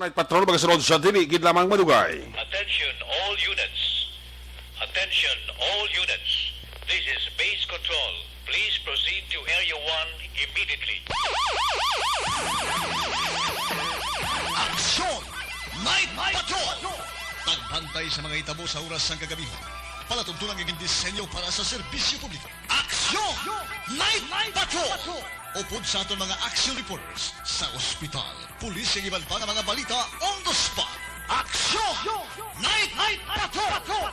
Night Patrol magasunod sa dili gid lamang madugay. Attention all units. Attention all units. This is base control. Please proceed to Area 1 immediately. Aksyon! Night Patrol! Tagbantay sa mga itabo sa oras ng kagabihan. Palatuntunan ng disenyo para sa serbisyo publiko. Aksyon! Night Patrol! Upod sa aton mga action reporters sa ospital, pulis ang iban pa ng mga balita on the spot. Aksyon! Night Patrol!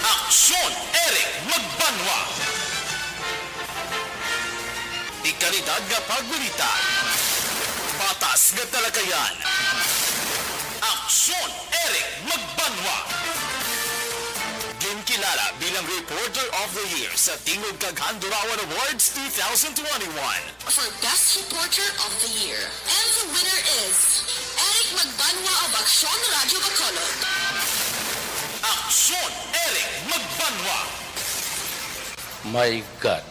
Aksyon Eric Magbanwa. Ikalidad nga pagbalita. Patas nga talakayan. Aksyon Eric Magbanwa. Ginkilala bilang Reporter of the Year sa Tingog Kaghandurawan Awards 2021. For Best Reporter of the Year. And the winner is Eric Magbanwa of Aksyon Radio Bacolod. Aksyon Eric Magbanwa. My God,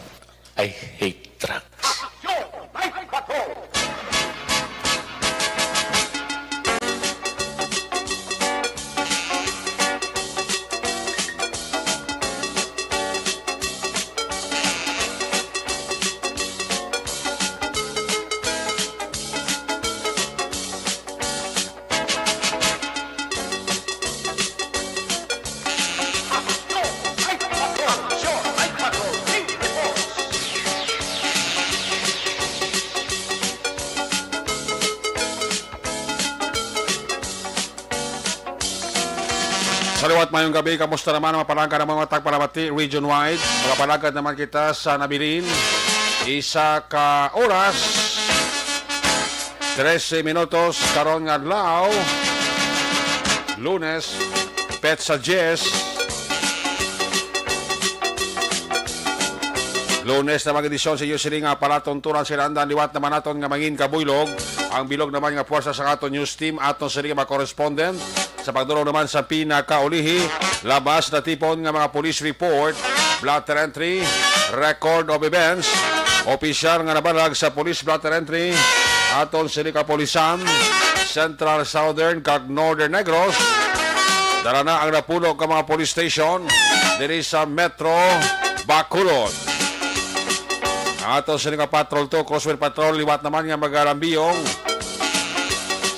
I hate truck. Saliwat mayong gabi, kamusta naman ang mapalangka ng mga tagpalamati region-wide? Makapalagad naman kita sa Nabilin. Isa ka oras, 13 minutos, karon nga adlaw, Lunes, Petsa 10. Lunes na mag-edisyon sa iyo sila nga palatuntunan sila andan liwat naman naton nga mangin kabuylog. Ang bilog naman nga puwersa sa aton news team aton sila nga correspondent. Sa pagdulong naman sa pinakaulihi, labas na tipon nga mga police report, blotter entry, record of events, opisyal nga nabalag sa police blotter entry, aton sila kapolisan, Central, Southern, kag Northern Negros. Dara na ang napuno ka mga police station diri sa Metro Bacolod. Aton sila patrol to, Crosswell Patrol, liwat naman nga mag-arambiyong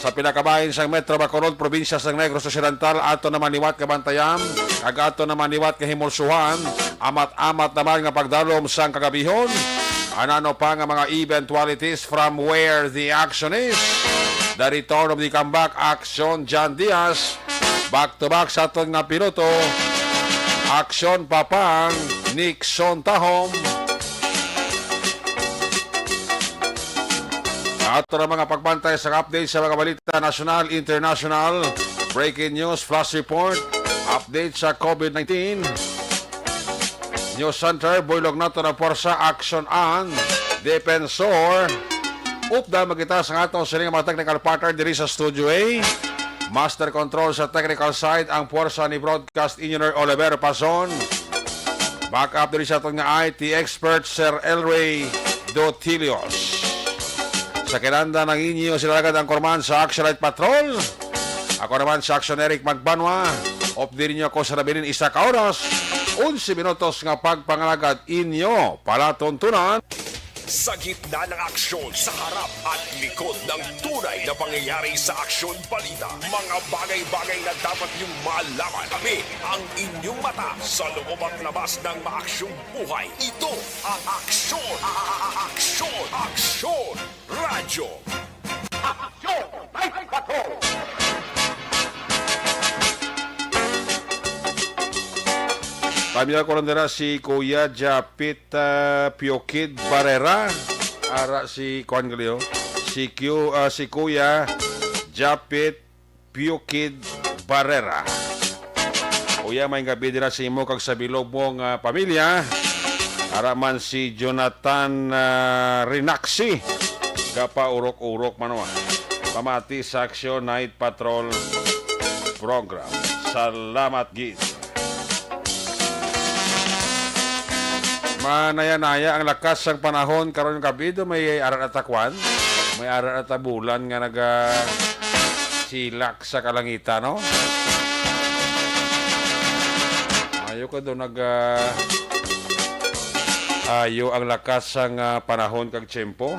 sa pinakabahin sa Metro Bacolod, probinsya sa Negros Occidental. Ato naman liwat kabantayam, kag ato naman liwat kahimulsuhan, amat-amat naman nga pagdalom sang kagabihon. Anano pa nga mga eventualities from where the action is. The return of the comeback action, John Diaz. Back to back sa aton nga piloto. Action Papang, Nixon Tahom. Ato na mga pagbantay sa update sa mga balita national, international, breaking news, flash report, update sa COVID-19. News Center, buylog nato na porsa, action on, defensor. Upda magkita sa atong siling mga technical partner diri sa Studio A. Master control sa technical side, ang porsa ni broadcast engineer Oliver Pason. Backup diri sa atong nga IT expert, Sir Elray Dotilios. Sa kinanda ng inyo sinalagad ang korman sa Action Night Patrol. Ako naman sa Action Eric Magbanwa. Opdirin niyo ako sa Nabilin isa ka oras. 11 minutos nga pagpangalagad inyo palatuntunan. Sa gitna ng aksyon, sa harap at likod ng tunay na pangyayari sa aksyon balita, mga bagay-bagay na dapat niyong malaman. Kami ang inyong mata sa loob at labas ng maaksyong buhay. Ito ang aksyon! Aksyon! Aksyon! Radyo! Aksyon! Night Patrol! Pamilya ko rin dira si Kuya Japit Piokid Barrera. Ara si Juan Galio. Si Kuya Japit Piokid Barrera. Kuya, may gabi dira si imo kag sa bilog mong pamilya. Ara man si Jonathan Rinaxi. Gapa urok-urok manoa. Pamati sa Action Night Patrol Program. Salamat gid. Manaya-naya ang lakas ng panahon karon gabi do may aral at takwan, may aral at bulan nga naga silak sa kalangitan, no? Ayo ko do ayo ang lakas ng panahon kag tiyempo.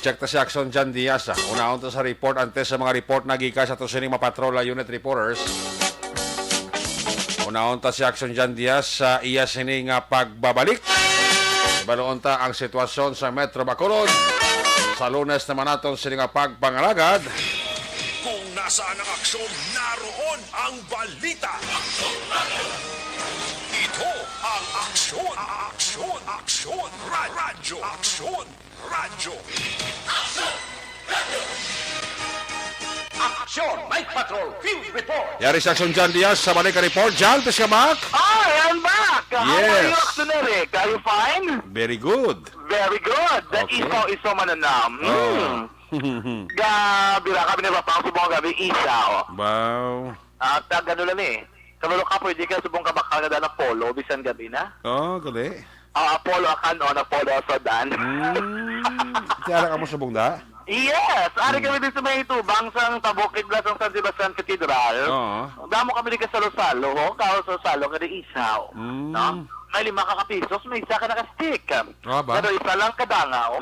I-check ta si Action Jan Diaz. Unahon ta sa report antes sa mga report na gikas sa sining mapatrola unit reporters. Unahon ta si Action Jan Diaz sa iya sini nga pagbabalik. Baloon ta ang sitwasyon sa Metro Bacolod. Sa Lunes naman naton sini nga pagpangalagad. Kung nasaan ang aksyon, naroon ang balita. Ito ang aksyon. Aksyon. Radyo. Aksyon. Radyo. Action! Night Patrol! Field Report! Yari si Action Jan Diaz sa balik ka report. Jan, please come back. Hi, I'm back! How are Yes. you, Action Eric? Are you fine? Very good. Very good. That Okay. isaw mananam. Oh. Gabi ra kami napapang subong gabi isaw. Wow. At gano'n lang eh. Kabalo ka pwede ka subong kabakal na daan ng polo bisan gabi na. Oh, gali. Polo akan o na polo sa dan. Tiara ka mo sa bungda? Yes! Ari kami din sa may tubang sang Tabukid Blas ng San Sebastian Cathedral. Oo. Damo kami din ka sa Rosalo, ho? Kao sa Rosalo, kada isaw. No? May 5 ka-pisos, may isa ka naka-stick. Ah, ba? Pero isa lang kadangaw.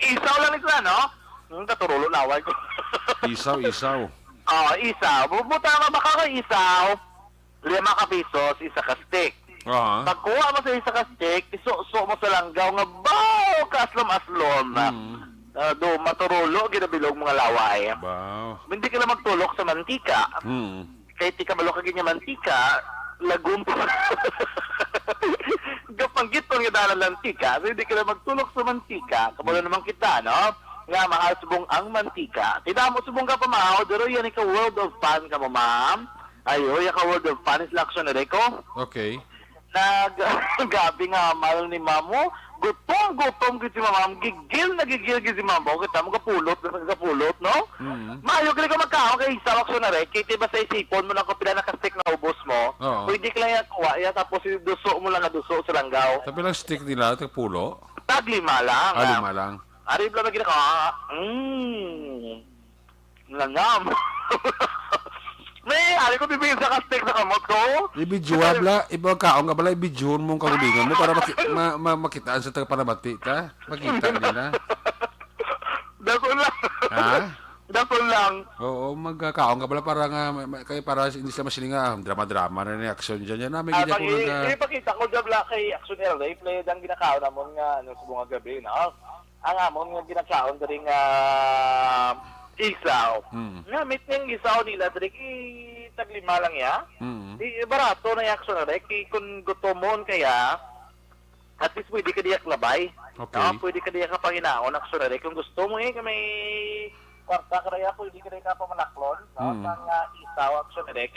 Isaw lang isa, no? Katurulo laway ko. Isaw. Isaw. Bubuta ka baka ka isaw. 5 ka-pisos, isa ka-stick. Oo. Pagkuha mo sa isa ka-stick, isuso mo sa langgaw nga baw kaslom-aslom. Do maturulo, ginabilog mga laway. Wow. Hindi ka lang magtulok sa mantika. Kahit di ka malok kagin mantika, lagum po. Gapanggit po nga dalang mantika, so hindi ka lang magtulok sa mantika. Kamula naman kita, no? Nga mahal subong ang mantika. Tida mo subong ka pa maaw, pero yan ikaw World of Fun ka mo, ma'am. Ayo, yan ka World of Fun is laksyon na reko. Okay. Gabi nga mahal ni mamo, gutom gid si mama, gigil gid si mama, kita mo kapulot, no? Mayo kaya ka magkaon kay isawak so na rek, kaya ba sa isipon mo lang ko pila nakastik na ubos mo, Oo. pwede ka lang kuha, tapos duso mo lang na duso sa langgaw. Sabi lang stick nila, pulo. Tag 5 lang. Lima lang. Ari bla magina ka. Langam. May, ari ko bibigyan sa kastik sa kamot ko. Ibidjuan bla, ibang kaong nga bala, ibidjuan mong kagulingan mo para makitaan sa tagapanabati ta. Makita nila. Dasol lang. Ha? Dasol lang. Oo, magkakaong ka pala para nga, kaya para hindi sila masilinga, drama-drama na yung action dyan. Yan namin ganyan ko Ipakita ko dyan kay Action LA, play ang ginakaon namon nga sa bunga gabi, no? Ang amon nga ginakaon daring isaw. Nga, niyang isaw nila, daring tag 5 lang ya. Barato na yung Action LA, kung gutomon kaya, at least pwede ka diyak labay. Okay. No? Pwede ka diyak kapanginaon, Action LA. Kung gusto mo may kwarta ka raya, pwede ka rin ka pamanaklon, no? Sang isaw, Action LA.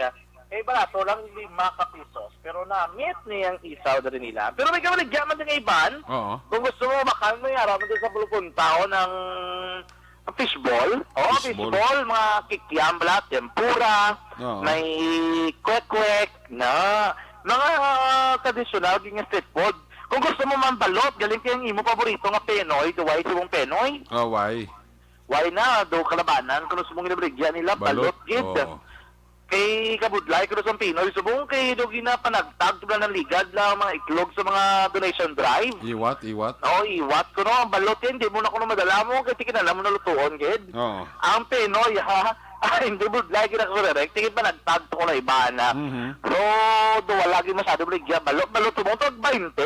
Barato lang 5 ka-pisos. Pero na-meet niyang isaw na rin nila. Pero may kamaligyaman din ng iban. Oo. Kung gusto mo, makal mo yara mo din sa pulupuntao ng fishball. Fishball. Mga kikiam, tempura, Oo. may kwek-kwek, na mga tradisyonal din yung street food. Kung gusto mo man balot, galing kayong imo paborito nga Penoy, duway subong Penoy. Oh, why? Why na, do kalabanan, kung gusto mong ginabaligyan nila, balot, gid. Oo. Kay Kabudlay, kung sa Pinoy, subong kay Dogi na panagtag, tublan ng ligad lang mga itlog sa mga donation drive. Iwat? Oo, iwat ko no, balot yan, di mo na ko na madala mo, kasi kinala mo na lutuon, gid. Oo. Ang Pinoy, ha, hindi Budlay, kinakorek, tingin pa nagtag ko na iba na. So, duwa lagi masyado baligyan, balot mo, tag 20?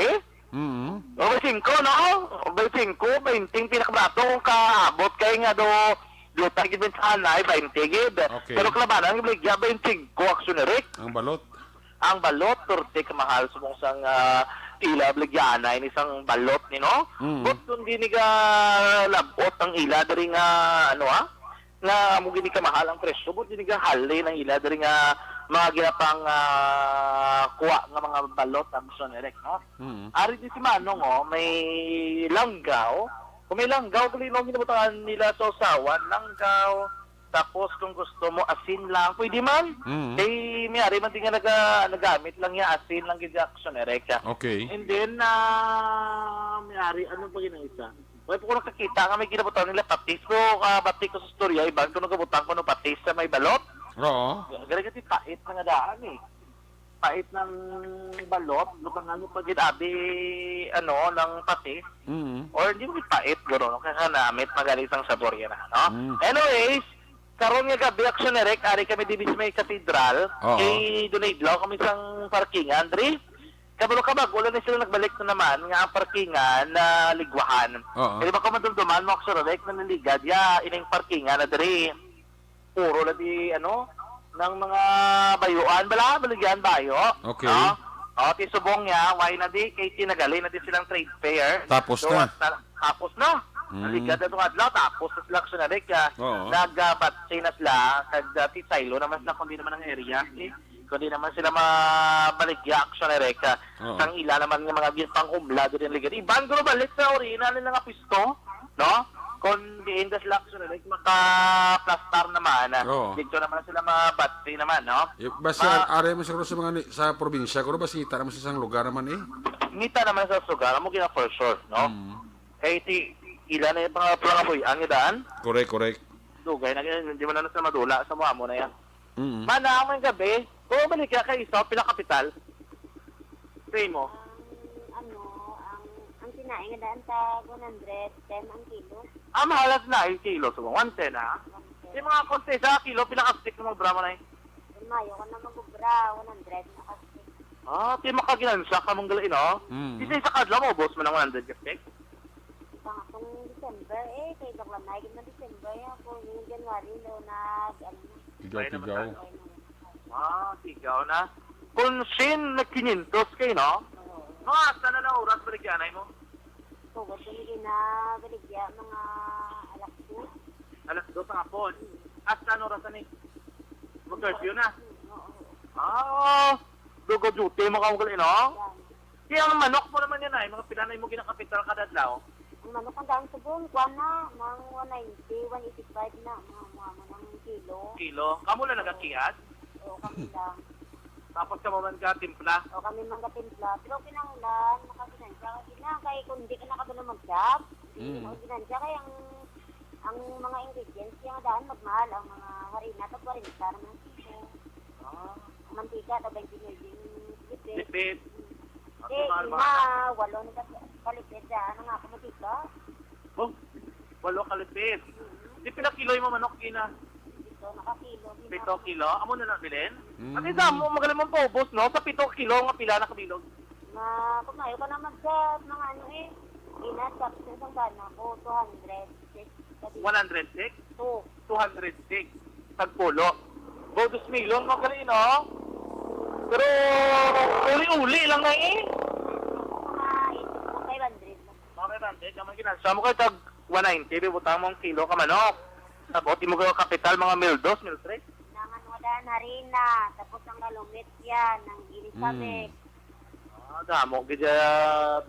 O, 5, no? 25, 20, pinakabrato kung kaabot kayo nga do Luta gid min sa anay 20 gid. Okay. Pero klabanan gid ligya 25 aksyon rek. Ang balot. Ang balot turte ka mahal sumong sang ila bligyanay ni isang balot ni no. But kundi ni ka labot ang ila diri nga ano nga mo gini ka mahal ang presyo but gini ka hali ng ila diri nga mga ginapang kuha nga mga balot ang gusto ni Rek, no? Ari di si Manong, may langgaw. Kung may langgaw, kung may ginabutangan nila sa usawan, langgaw, tapos kung gusto mo, asin lang, pwede man. Kay may-ari man din nga nagamit lang niya, asin lang gina action ni Rek. Okay. And then, may-ari, ano pa ginang isa? Wala po ko nakakita nga may ginabutangan nila patis ko, batik ko sa storya, ibang ko nagabutang ko ng patis sa may balot. Oo. Gara kasi pait na nga daan eh. Pait ng balot, lukangan mo pag ginabi, ng pati. Or hindi mo pait, gano'n, no? Kaya namit magaling isang sabor yan, no? Anyways, karon nga gabi, action ni Rek, ari kami dibis may katedral, kay Dunay-Dlaw kami isang parkingan, Dre. Kabalo ka ba, wala na sila nagbalik na naman nga ang parkingan na ligwahan. Kaya ba kumandumduman mo, action ni Rek, na naligad, ining parkingan na Dre. Puro na di, ng mga bayuan, baligyan bayo. Okay. No? Tisubong niya, why na di, kay tinagali na di silang trade fair. Tapos So, na. Tapos na. Naligad na itong adlaw, tapos na sila na rin ka. Oo. Nag-batsay na sila, titsaylo naman sila, kundi naman ang area. Kundi naman sila mabaligya, action na rin ka. Oo. Sang ila naman ng mga gintang humla doon yung ligad. Iban ko balik sa orina nila nga pisto, no? Kung diin das lakso na like maka-plastar naman, Oo. dito naman sila mabatsi naman, no? Basta are mo siguro sa mga sa probinsya, kuro basita naman sa isang lugar naman eh. Ngita naman sa sugar, mo gina for sure, no? Kaya ilan na yung mga boy, ang idaan, Correct. dugay na ganyan, hindi mo na nasa madula, sa mga mo na yan. Mana, ang gabi, kung balik ka kay isa, pila kapital? Say mo. Ang sinaing nga daan sa 110 ang kilo. Mahalas na, 1 kilo, so 110 ha? Yung mga konti sa kilo, pila ka-stick na mag-brama na Mayo ko na magubra, 100 na kasi. di makaginansa ka mong galain, no? Isa sa kadlaw mo, boss mo ng 100 ka-stick? Pang akong December, kay Daklan na, na December, ako yung January, Tigaw. Tigaw na. Kung sin na 500 kayo, no? Asa na na oras baligyanay mo? Pugod ko nila na baligya, mga alas 2. Alas 2 sa hapon. Asa na oras na mag-curfew na? Dugo duty mo ka mo no? Kaya ang manok mo naman yan ay, mga pilanay mo ginakapital kada adlaw. Ang manok ang daan sa buong, kuha na, mga 190, 185 na, mga ng kilo. Kamu na nagakiyat? O kami lang. Tapos ka mo man ka timpla? O kami mga timpla. Pero kinanglan, makaginansya ka gina. Kaya kung hindi ka nakabalo mag-shop, hindi mo ginansya. Kaya ang mga ingredients, yung daan magmahal. Ang mga harina, ito 40 naman kilo. Ang mantika, ito 20 million lipid. Lipid. Ina, 8 na kalipid dyan. Ang ako mantika. 8 kalipid. Di pila kilo yung manok ina? Ito, nakakilo. 7 kilo? Amo na lang bilhin? At isa mo, magaling mong paubos, no? Sa 7 kilo, nga pila na kabilog. Kumayo ka naman sa mga ina, sa isang gana ko, 200. 106? 2. 206. Tagpulo. Bodos milyon, magaling, no? Pero, uli-uli lang na Mga 500 lang. Mga 500, naman ginansa mo kayo tag 190, bibutang mong kilo ka manok. Tapos, di mo kayo kapital, mga 1,200, 1,300. Nangan mo daan harina, tapos ang galumit yan, ang ginisabik. Damo, gidya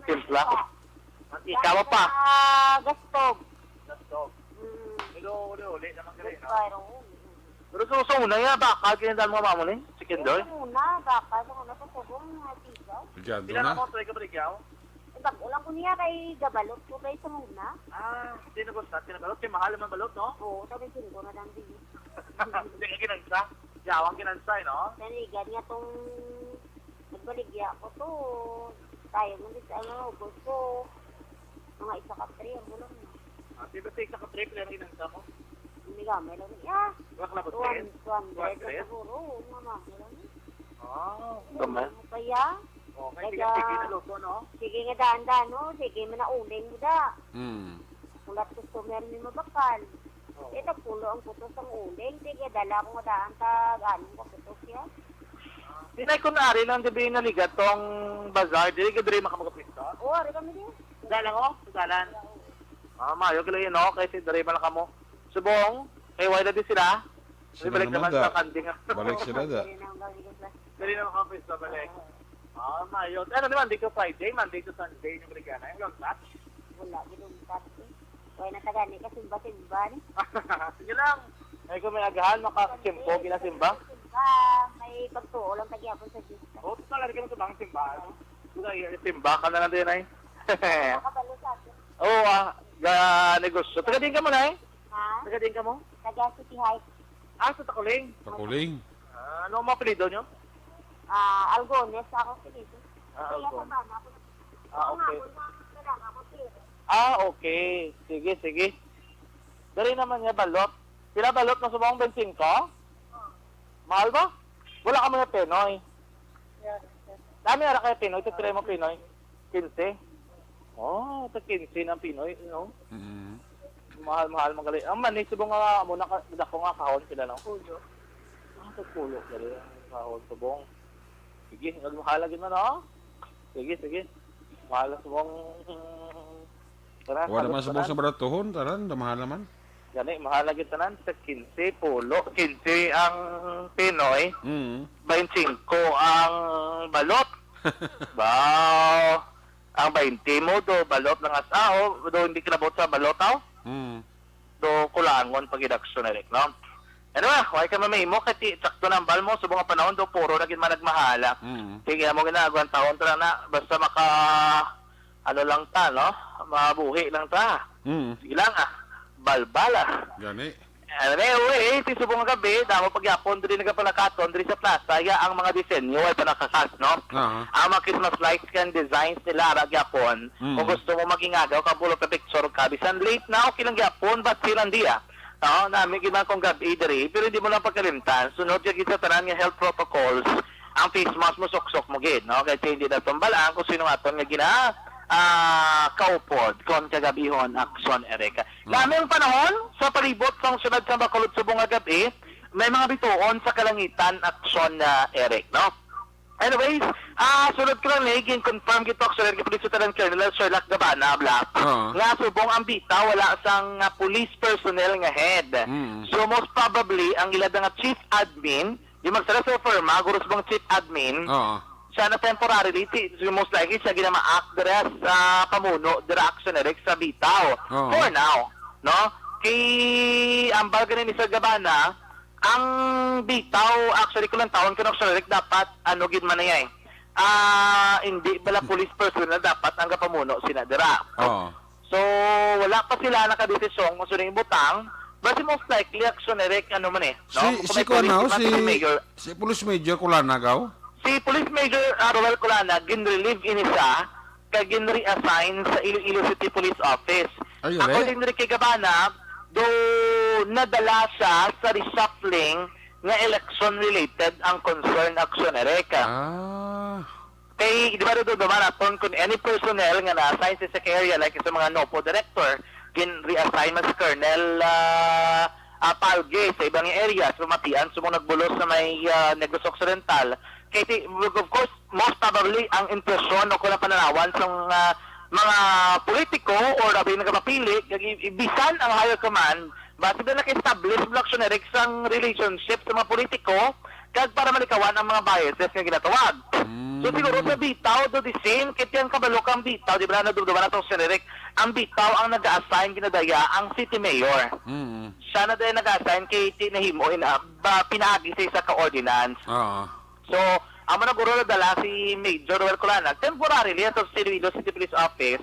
timpla. Ikaw mo pa. Gastog. Pero, uli-uli naman galing, no? Pero, Pero suso una yan, bakal, kinandaan mo mamo ni? Chicken doy? una, baka, sa una, sa tubong, tigaw. Tigado Ilan na. ako, tuloy ka baligyaw? Bago lang ko niya kay gabalot ko kay sa muna. Tinagostat, tinagalot, kay mahal naman balot, no? Oo, sabi ko na lang din. Hindi ka ginansa. Yawang ginansa, no? Naligan niya tong nagbaligya ko to. Tayo mo din sa ubos ko. Mga isa ka 3 ang bulong na. Di ba take sa ka-trip lang ginansa mo? Hindi gamay lang niya. Wak na ba 200 200? ka siguro. Mama, lang. Tama. Kaya, Okay, sige na luto, no? sige nga daan-daan, no? Sige mo na uling mo da. Mm. Mulat customer ni mabakal. Ito pulo ang putos ang uling. Sige, dala ko daan ta ganun ko putos yan. Dinay ko na rin ang gabi na ligat tong bazaar. Dili ka diri makamagapista. Oo, ari kami din. Dalan ko, dalan. Mayo kilo yun ako kasi diri man ka mo. Subong, kay wala din sila. Sila Balik naman naman da. sa kanding. Balik sila da. Hindi na ang gawin ko plus. Diri na makapista balik. Mayo. Ano naman, Monday to Friday, Monday to Sunday yung Brigana. Yung long match. Wala, ginumpat eh. Kaya natagani ka simba-simba ni. Sige lang. Ay kung may agahan, makasimpo, ginasimba. Simba, may pagtuo lang tagyapon sa Diyos. Oo, talaga ka na sa bang simba. Simba ka na lang din ay. Nakabalo sa akin. Oo, negosyo. Taga din ka mo na eh. Ha? Taga din ka mo. Taga City Heights. Sa Takuling. Pakuling. Ano ang mga apelido nyo? Algones ako dito. Kaya Algon. sa bana ako. Okay. Kailangan ako dito. Okay. Sige, sige. Dari naman niya balot. Sila balot na subang bensin ko? Mahal ba? Wala ka mga Pinoy. Dami ara kayo Pinoy. Ito try mo Pinoy. 15. Oh, ito 15 ng Pinoy. No? Mm. Mahal magaling. Ang manis subong nga muna ka dako nga kahon sila no. Pulo. Pulo dali kahon subong. Sige, nagmahalagin mo no. Sige, sige. Mahal subong. Tara, Wala naman salut subong tanan. sa baratuhon. Taran, damahal naman. Gani, mahalagin tanan sa 15 pulo. 15 ang Pinoy, Mm. 25 ang balot. Bao. Ang 20 mo do balot ng asao, do hindi kinabot sa balotaw. Mm. Do kulangon pag idaksyon na rin, no? Ano ba, huwag ka mamahimo kasi sakto ng bal mo, subong nga panahon do puro naging managmahala. Mm. Sige, mo ginagawa taon tara na, basta maka, ano lang ta, no? Mabuhi lang ta. Mm. Sige lang balbala. Gani. Ano si subong nga gabi, damo pagyapon diri nagapalakaton diri sa plaza, ya ang mga disenyo ay panakakas, no? Ah. Ang mga Christmas lights kan designs nila ra gyapon. Kung gusto mo magingagaw ka bulo ka picture ka bisan late na okay lang gyapon but silang dia. No, nami gina kong gabi diri, pero hindi mo lang pagkalimtan. Sunod yung sa tanan nga health protocols. Ang face mask mo sok-sok mo gid, no? Kasi hindi na tumbalaan kung sino aton nga gina kaupod kon kagabihon aksyon ereka. Dami ang panahon sa palibot sang sunod sa Bacolod subong nga gabi, may mga bituon sa kalangitan aksyon na erek, no? Anyways, sunod ko lang confirm gito aksyon erek police lieutenant Colonel Sherlock Gabana Black. Nga subong ang bita wala sang police personnel nga head. So most probably ang ila nga chief admin, yung magsara sa firma, gurus bang chief admin, siya na temporarily, most likely siya ginama-act dira sa pamuno, dira action erek sa bitaw. For now, no? Kay ang baga ni Sir Gabana, ang bitaw, actually kulang taon ka ng action erek, dapat, ano gid man niya hindi bala police personnel dapat ang kapamuno sina dira. So, wala pa sila nakadesisyon kung sino yung butang, basi most likely action erek, ano man no? Si Kuanaw, si Police Major Kulanagaw. Si Police Major Roel Colana gin-relieve ini siya kay gin-reassign sa Iloilo City Police Office. Ay, According rin kay Gabana, do nadala siya sa reshuffling nga election-related ang concern action ereka. Kay, di ba doon naman aton kung any personnel nga na-assign sa area like sa mga NOPO director, gin-reassign man si Colonel Palge sa ibang areas, sumatian, sumunod bulos sa may Negros Occidental. Kaya, of course, most probably, ang impresyon o kung pananawan sa mga politiko o rabi na kapapili, ibisan ang higher command, basta na naka-establish bloctioneric sang relationship sa mga politiko, kag para malikawan ang mga biases nga ginatawag. So siguro sa bitaw, do the same, kaya yung kabalokang bitaw, di ba na duduwa na itong generic, ang bitaw ang nag-assign ginadaya ang city mayor. Siya na dahil nag-assign kay tinahimo, pinaagi sa ka-ordinance. So, ang mga guro na dala si Major Roel Colana, temporarily at sa Iloilo City Police Office,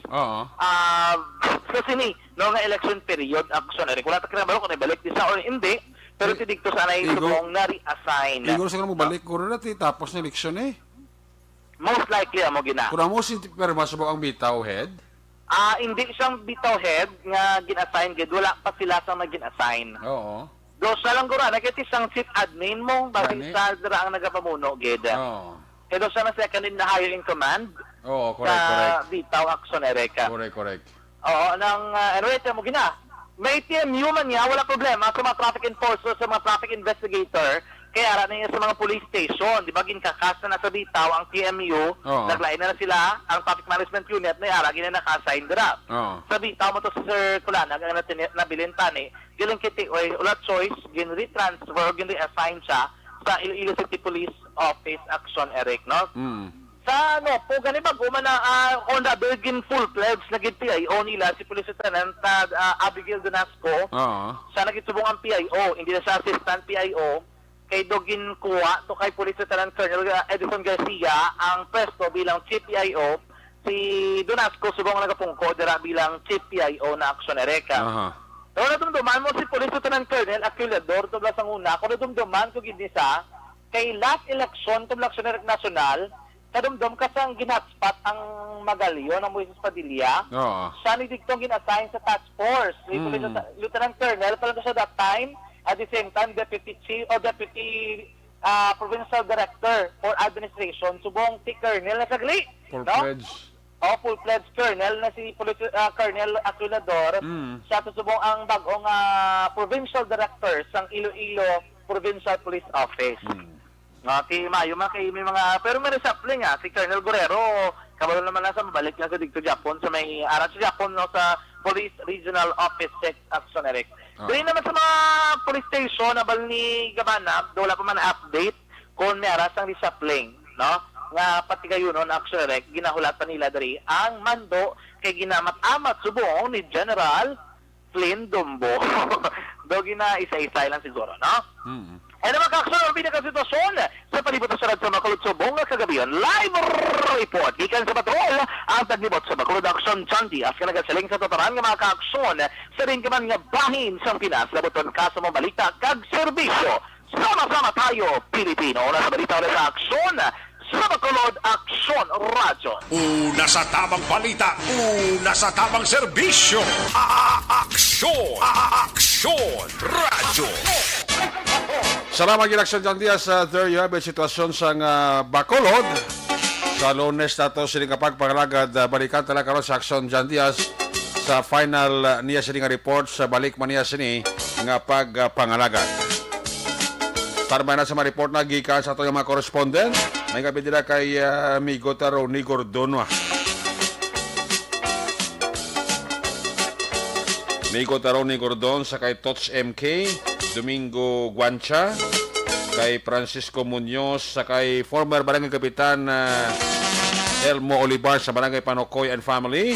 kasi no nga election period, action, wala ta kinabalo kung ibalik di sa or hindi, pero tidikto sana yung subong na-reassign. Igor siguro mo balik, guro na tapos na eleksyon Most likely, mo gina. Kung mo si Perma subong ang bitaw head? Hindi siyang bitaw head nga gin-assign, wala pa sila sa nag-gin-assign. Oo. Do sa lang gura, nagkiti sang chief admin mo, basi sa dira ang nagapamuno, geda. Kaya do siya na second in the higher in command. Oo, correct. Sa bitaw action ereka. Correct. Oo, nang ano ito mo gina. may TMU man niya, wala problema sa mga traffic enforcer, sa mga traffic investigator, kaya ara niya sa mga police station, di ba, ginkakas na nasa bitaw ang TMU, Oo. naglain na sila, ang traffic management unit, may ara, ginaka-assign dira. Oo. Sa bitaw mo to sa Sir Kulanag, ang nabilin tani, gilang kiti, ulat choice, gin-retransfer, gin-reassign siya sa Iloilo City Police Office Action, Eric, no? Sa ano, po gani ba gumana on the Bergin full-fledged na PIO nila si Police Lieutenant Abigail Donasco. Oo. Siya nagitsubong ang PIO, hindi na siya assistant PIO. Kay Dogin kuha to kay Police Lieutenant Colonel Edison Garcia ang pwesto bilang Chief PIO. Si Donasco subong nagapungko dira bilang Chief PIO na Action Ereka. Aha. So, nadumduman mo si Police Lieutenant Colonel Aquilador tubla sang una. Kung nadumduman ko gid sa kay last election tum Action Erek National, kadumdum ka sang ginhotspot ang Magalio ng Moises Padilla. Oo. Siya ni Dictong gin-assign sa task force. Lieutenant Colonel, pala siya that time, at the same time, Deputy Chief o Deputy Provincial Director for Administration, subong si Colonel na sagli. Full-fledged. Full-fledged Colonel na si Colonel Aquilador. Siya to subong ang bagong Provincial Director sang Iloilo Provincial Police Office. Kay Mayo kay may mga pero may resapling si Colonel Guerrero kabalo naman na sa mabalik na sa dito Japon sa may aral sa Japon no, sa Police Regional Office Action Eric. Dili naman sa mga police station na bal ni Gabanab, wala pa man update kung may aras ang resapling, no? Nga pati kayo no, na Action Eric, ginahulatan nila diri ang mando kay ginamat-amat subong ni General Flynn Dumbo. Do gina isa-isa lang siguro, no? Ay naman kakson ang pinaka sitwasyon sa palibot sa Radyo Makulod Subong kagabihan. Live report. Gikan sa patrol ang taglibot sa Makulod Action Chanti. As ka nagasaling sa tataran ng mga kakson sa rin ka man nga bahin sa Pinas. Labuton ka sa mga balita kag serbisyo. Sama-sama tayo, Pilipino. Una sa balita ulit sa aksyon sa Makulod Action Radyo. Una sa tamang balita, una sa tamang serbisyo. Aksyon! Aksyon! Radyo! Salamat ginaksyon dyan diya sa there you have a sitwasyon sa Bacolod. Sa Lunes na to siling kapag pangalagad balikan talaga karon sa aksyon dyan diya sa final niya sining report sa balik man niya sini nga pagpangalagad. Tarma na sa mga report na gikan sa itong mga correspondent. May gabi nila kay Migo Taroni Gordonwa. Migo Taroni Gordon sa kay Tots MK, Domingo Guancha, kay Francisco Munoz, sa kay former Barangay Kapitan Elmo Olivar sa Barangay Panokoy and Family,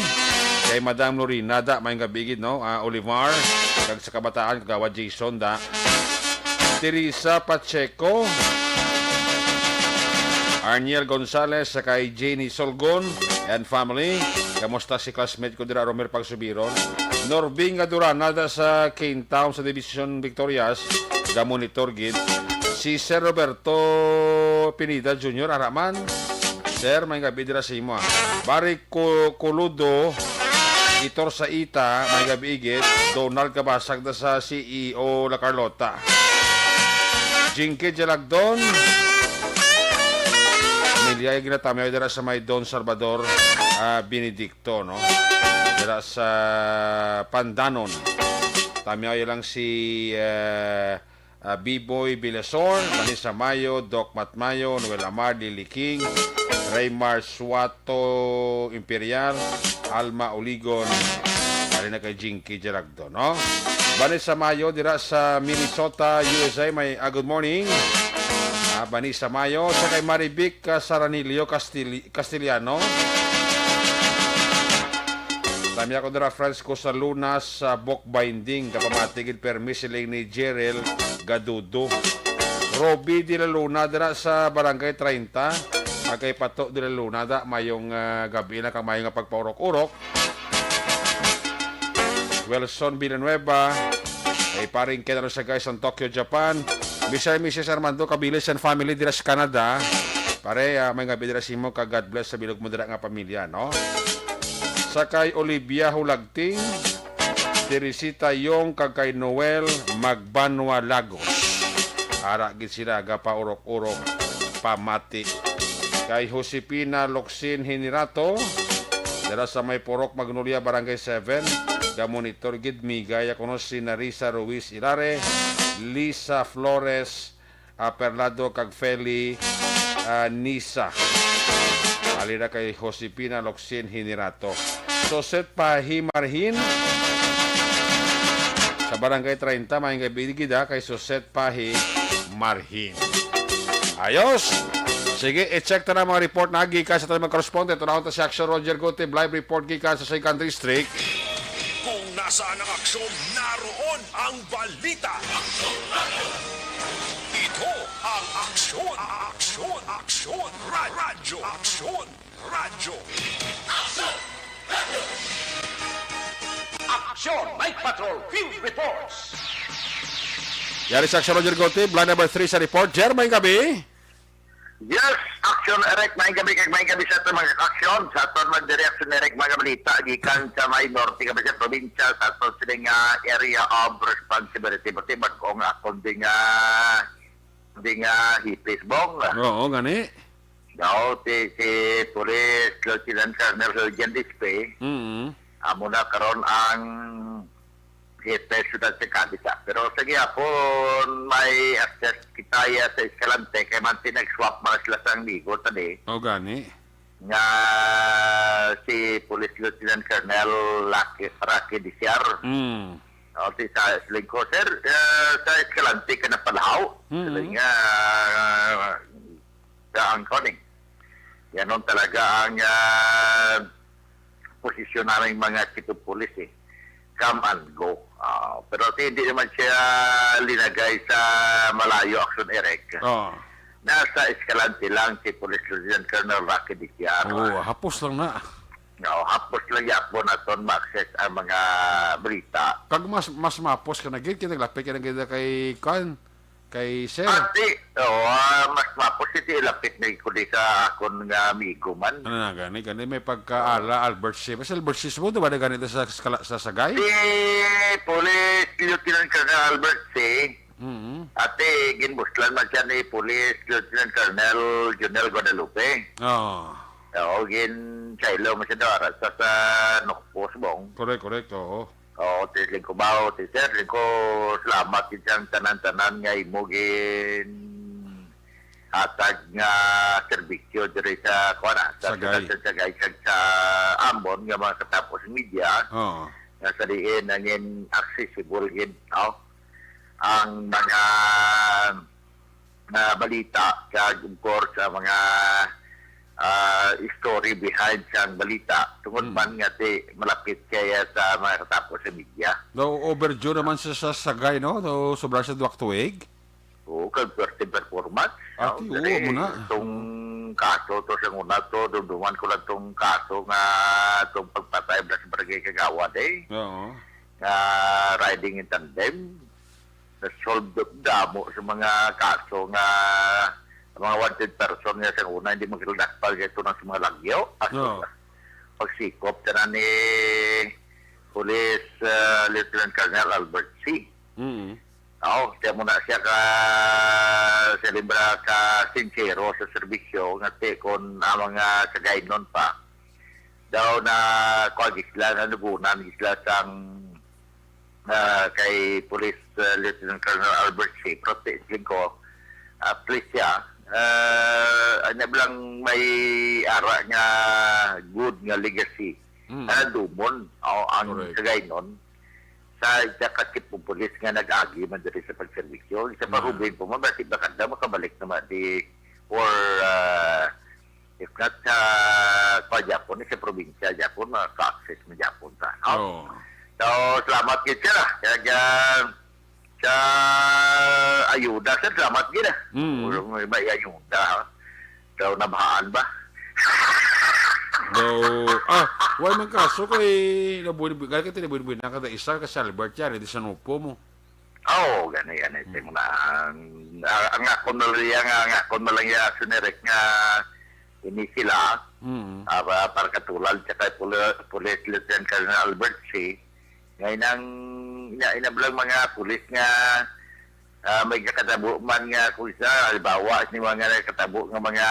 kay Madam Lorinada, may gabigid, no? Olivar, kag sa kabataan, kagawa Jason, da. Teresa Pacheco, Arniel Gonzalez, sa kay Jenny Solgon and Family, kamusta si classmate ko dira Romel Pagsubiron, Norbing Aduranada sa Cane Town sa Division Victorias, da monitor gid. Si Sir Roberto Pinida Jr. Araman. Sir, may gabi dira sa imo. Bari Kuludo, Itor sa Ita, may gabi igit. Donald Kabasag da sa CEO La Carlota. Jinky Jalagdon. Milya ginatamayo dira sa may Don Salvador Benedicto, no? Dira sa Pandanon. Tamayo lang si B-Boy Bilesor, Manisa Mayo, Doc Matmayo, Noel Amar, Lily King, Raymar Suato Imperial, Alma Oligon, na kay Jinky Geragdo, no? Vanessa Mayo, dira sa Minnesota, USA, may good morning. Vanessa Mayo, sa kay Marivic Saranilio Castiliano. Tami ako dira Francisco sa Lunas sa bookbinding kapamatigid permis siling ni Jerel Gadudo. Roby de la Luna dira sa Barangay 30. Kay Pato de la Luna da mayong gabi na kang mayong pagpaurok-urok. Wilson Villanueva ay paring kinaro sa guys sa Tokyo, Japan. Mrs. Armando Cabilis and family dira sa Canada. Pare may gabi dira simo ka God bless sa bilog mo dira nga pamilya, no? Sakay Olivia Hulagting, Teresita Yong, kag kay Noel Magbanwa Lagos. Ara gid sila gapaurok-urok pamati. Kay Josepina Locsin Hinirato, dira sa may Porok Magnolia Barangay 7. monitor gid mi gaya kuno si Narisa Ruiz Irare, Lisa Flores, Perlado kag Feli Nisa. Alira kay Josepina Locsin Hinirato. Soset Pahimarhin sa Barangay 30, maing kay kay Soset Pahimarhin. Ayos! Sige, i-check ta na mga report na gikan sa tayo mag-correspondent. Tunahon ta si Action Roger Gutib, live report gikan sa 2nd District. Kung nasaan ang aksyon, naroon ang balita. Ito ang aksyon, radyo, radyo. Action! Night Patrol Field Reports! Yari si Action Roger Gutib, line number 3 sa report. Jermaine gabi. Yes, action Eric, may gabi sa ito mga aksyon. Sa ito mag-direction Eric mga balita, gikan sa may norte kami sa probinsya, sa ito silang area of responsibility. Pati ba kung kundi nga hipis bong? Oo, gani. No, si Police Lieutenant Colonel Eugen Dispe, amo na karon ang Jefe Syudad sa Kabisa. Pero sige po, may access kitaya sa Escalante kaya man tinag-swap mga sila sa ligo tadi. O gani. Nga si Police Lieutenant Colonel Rocky Disiar. O si sa lingko, sir, sa Escalante ka na palahaw. Sila nga ang koning. Yanon talaga ang posisyon naming mga kitupulis come and go. Pero hindi naman siya linagay sa malayo action Eric. Nasa Escalante lang si Police Lieutenant Colonel Rocky Diciar. Hapos lang na. Hapos lang yapon aton ma-access ang mga berita. Kag mas mapos ka na gid kinaglapit ka na gid kay Sir. Mas mapos iti lapit na ikuli sa akon nga amigo man. Ano na gani may pagkaala Albert C. Mas Albert C. mo diba na ganito sa Sagay? Si Police Lieutenant Colonel Albert C. Ate ginbuslan man siya ni Police Lieutenant Colonel Junel Guadalupe. Oo, kailo mo siya daw sa Nokpos bong. Correct, oo. Oo, tisling ko ba, tisling ko salamat kitang tanan-tanan nga imugin hatag nga serbisyo diri sa kuana sa Sagay sa Ambon nga mga katapos media. Nga sa diin nangin accessible gid ang mga balita kag sa mga story behind sa balita tungod man nga malapit kaya sa mga katapos sa media. Overdue naman siya sa Sagay, no? Sobra siya duwak tuig. Oo, kag performance. Oo, muna. Itong kaso to sa una to, dumduman ko lang itong kaso nga itong pagpatay sa barangay Kagawad Oo. Riding in tandem. Na-solve damo sa mga kaso nga mga wanted person nga sa una hindi magkilakpal ito ng mga lagyo. Pagsikop na ni Police Lieutenant Colonel Albert C. Kaya muna siya selebra ka sincero sa serbisyo nga kung mga sagay nun pa daw na gisla na nagunan gisla sang kay Police Lieutenant Colonel Albert C. Protesting ko please siya lang may ara nga good nga legacy dumon ang sagay nun sa kakit po pulis nga nag-agi man dito sa pagservisyo sa parubin po mabasig bakanda makabalik naman or if not sa Japon sa probinsya Japon maka-access mo Japon ta so salamat yun siya kaya sa ayuda sa salamat gina may ayuda daw nabahaan ba why man kaso kay nabuhay ka tinabuhay na kada isa kasi Albert yan hindi sa nupo mo gani mo na ang ako na lang yung sunerek nga ini sila para katulad sa kay Police Lieutenant Colonel Albert C. Ngayon inablang mga pulis nga may katabo man nga kung isa halimbawa ni mga katabo nga mga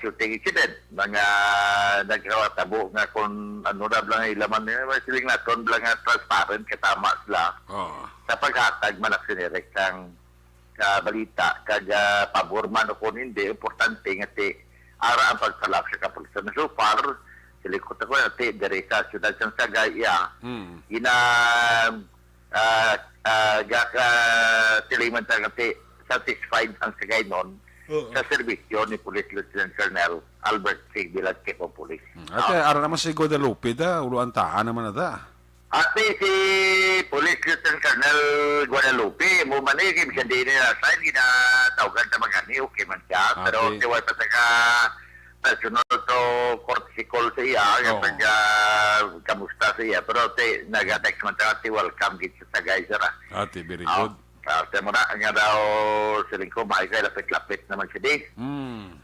shooting incident. Mga nagkawatabo nga kung ano na lang ilaman nila, siling naton lang nga transparent, katama sila. Oh. Sa paghatag man aksyonerek kang balita, kag pabor man o kung hindi, importante nga ti ara ang pagsalak sa kapulisan. So far, silikot ako natin, dari sa syudad ng Sagaya, tiliman sa natin, satisfied ang Sagay noon sa serbisyo ni Police Lieutenant Colonel Albert C. Biladke po Police. Ate, ara naman si Guadalupe da, uluan taan naman na da. Ate, si Police Lieutenant Colonel Guadalupe, mo man eh, kaya hindi nila sign, ginatawagan na mga ni, okay man siya, pero Okay. siya pa sa personal to courtesy call sa iya, Oo. kaya kamusta sa iya, pero nag-text man tayo, welcome git sa Sagay, sir. Ate, very good. Sa mo na, nga daw siling ko, maikay, lapit-lapit naman siya di.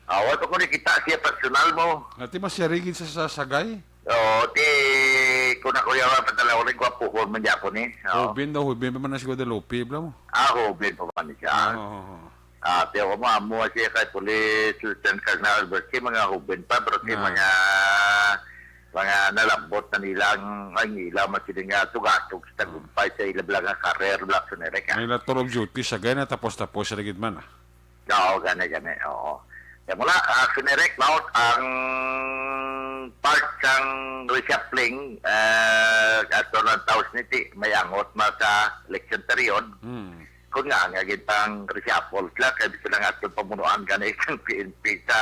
Wato ko nakita siya personal mo. Ate, masyarigid sa Sagay? O, kung ako yung padala ko rin ko, puhon man niya po ni. Hubin daw, hubin pa man na si Guadalupe, bla mo? Hubin pa man siya. Tiyo ko mo, amo siya kay Police Lieutenant Colonel Albert, kay mga hubin pa, pero kay mga nalambot na nilang ang ilaw masiling nga tugatog sa tagumpay sa ilablang nga karer black sa nereka. May natulog duty sa gana, tapos sa rigid man. Oo, gane, oo. Kaya mula, sa nerek, maot ang part sang reshuffling at ng taos niti, may angot ma sa election period. Kung nga, pang reshuffle sila, kaya sila nga itong pamunuan gane isang PNP sa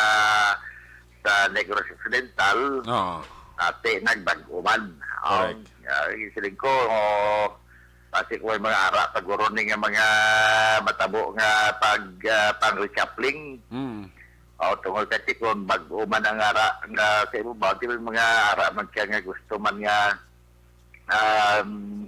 Negros Occidental. Oo. Ate, nagbaguman. Correct. Isiling ko, kasi kung may mga ara, paguro nga mga matabo nga pang-reshuffling. Tungkol kasi kung baguman ang ara, nga sa ibo ba, may mga ara man siya nga gusto man nga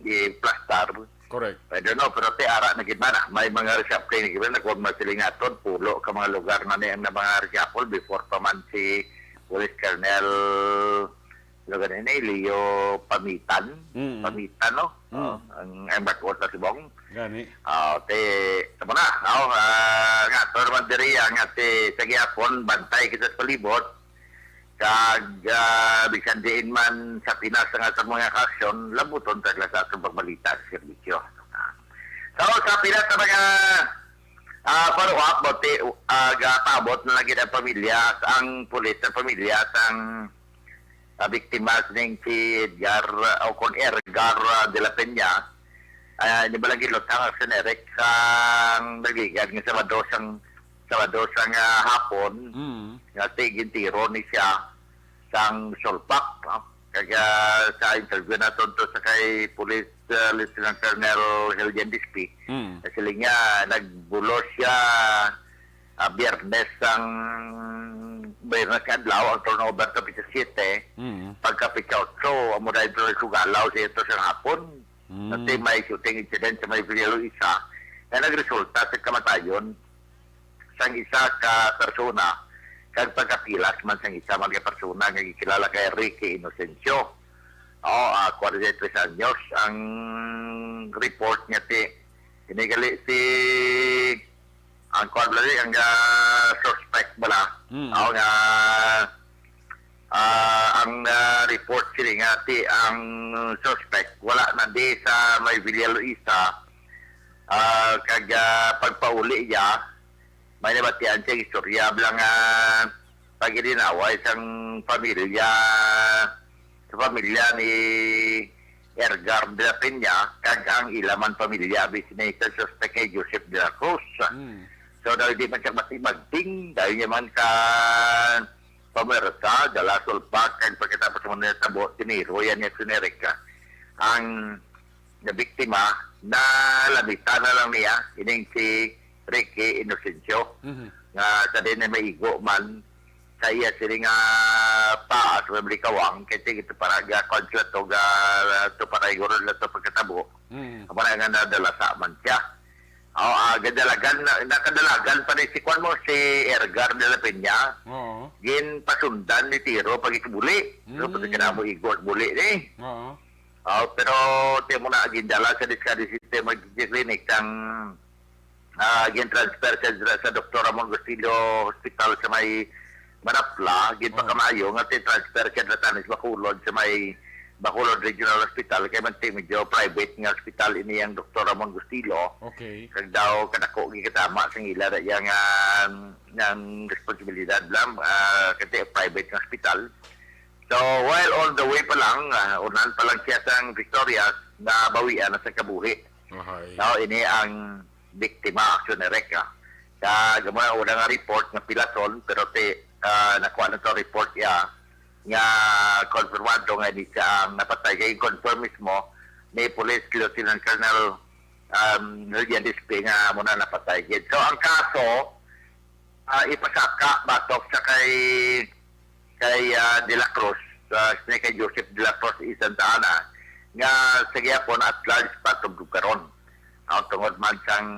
i-plastar. Correct. Pwede no, pero te ara na gitna may mga reshuffling na gitna, kung masilingaton, pulo ka mga lugar na niya na mga reshuffle before pa man si Police Colonel lugar na Leo Pamitan. Pamitan, no? Ang bakot na si Bong. Gani. Tama na. Nga, torman diri ang sa gihapon, bantay kita sa palibot. Kag, bisan diin man sa Pinas nga sa mga aksyon, labuton talaga sa atong pagbalita sa serbisyo. So, sa Pinas sa mga follow-up, gapabot na lagi ng pamilya, ang pulis ng pamilya, ang biktima ng si Edgar o kung Ergar de la Peña, di ba lagi lutang sa Nerek ang nagigad ng Sabado sang hapon, nga tigin-tiro ni siya sang Solpak. Kaya sa interview na to sa kay Police Lieutenant Colonel Helgen Dispi, kasi nga nagbulos siya Biyernes ang Biyernes kadlaw ang turnover to pisa 7 pagka-pitch-out so amo dahil ito sugalaw sa ito sa hapon kasi may shooting incident sa may Vilelo isa na nagresulta sa kamatayon sang isa ka persona kag pagkapilas man sang isa man ka persona nga gikilala kay Ricky Inocencio 43 anyos ang report niya inigali si ang kwadlari ang suspect bala nga ang report sila nga ang suspect wala na di sa may Vilelo isa kag pagpauli niya may nabatian siya istorya bilang pag ininaway isang pamilya sa pamilya ni Ergar de la Peña kag ang ilaman pamilya bisinator suspect kay Joseph de la Cruz. So dahil di man siya magting, dahil niya man ka pamersa, dala sulpak, kag pagkatapos mo na tabo, tiniro, yan yung sinerika. Ang nabiktima, na labitan na lang niya, ining si Ricky Inocencio, nga sa din na maigo man, sa iya sila nga paas, may kawang, kasi ito para ga-consult o ito para iguro na ito pagkatabo, para nga nadala sa man siya. Nakadalagan pa rin si Kwan mo, si Ergar de la Peña. Gin pasundan ni Tiro pag ikabuli. So, pati ka na mo igor buli ni. Pero, tiyo mo na, gindala sa Discarding System mag-clinic ang gin-transfer sa Dr. Ramon Gustillo Hospital sa may manapla, gid pa kamayo nga transfer ka na tanis Bacolod sa may Bacolod Regional Hospital kay man medyo private nga hospital ini ang Dr. Ramon Gustilo. Okay. Kag daw kadako gi katama sa ila da yang ng responsibilidad lang kasi private nga hospital. So while on the way pa lang, unan pa lang siya sa Victoria na bawian na sa kabuhi. Okay. Now ini ang biktima action ni Reka. Kaya gamay una nga report nga pilason pero nakuha na to report ya nga konfirmado nga di siya ang napatay. Kaya confirm mismo ni Police Lieutenant Colonel Nillian Dispe nga muna napatay. So ang kaso ipasaka batok sa kay De La Cruz, kay Joseph De La Cruz Santa Ana nga sa gyapon at large patog karon. Ang tungod man sang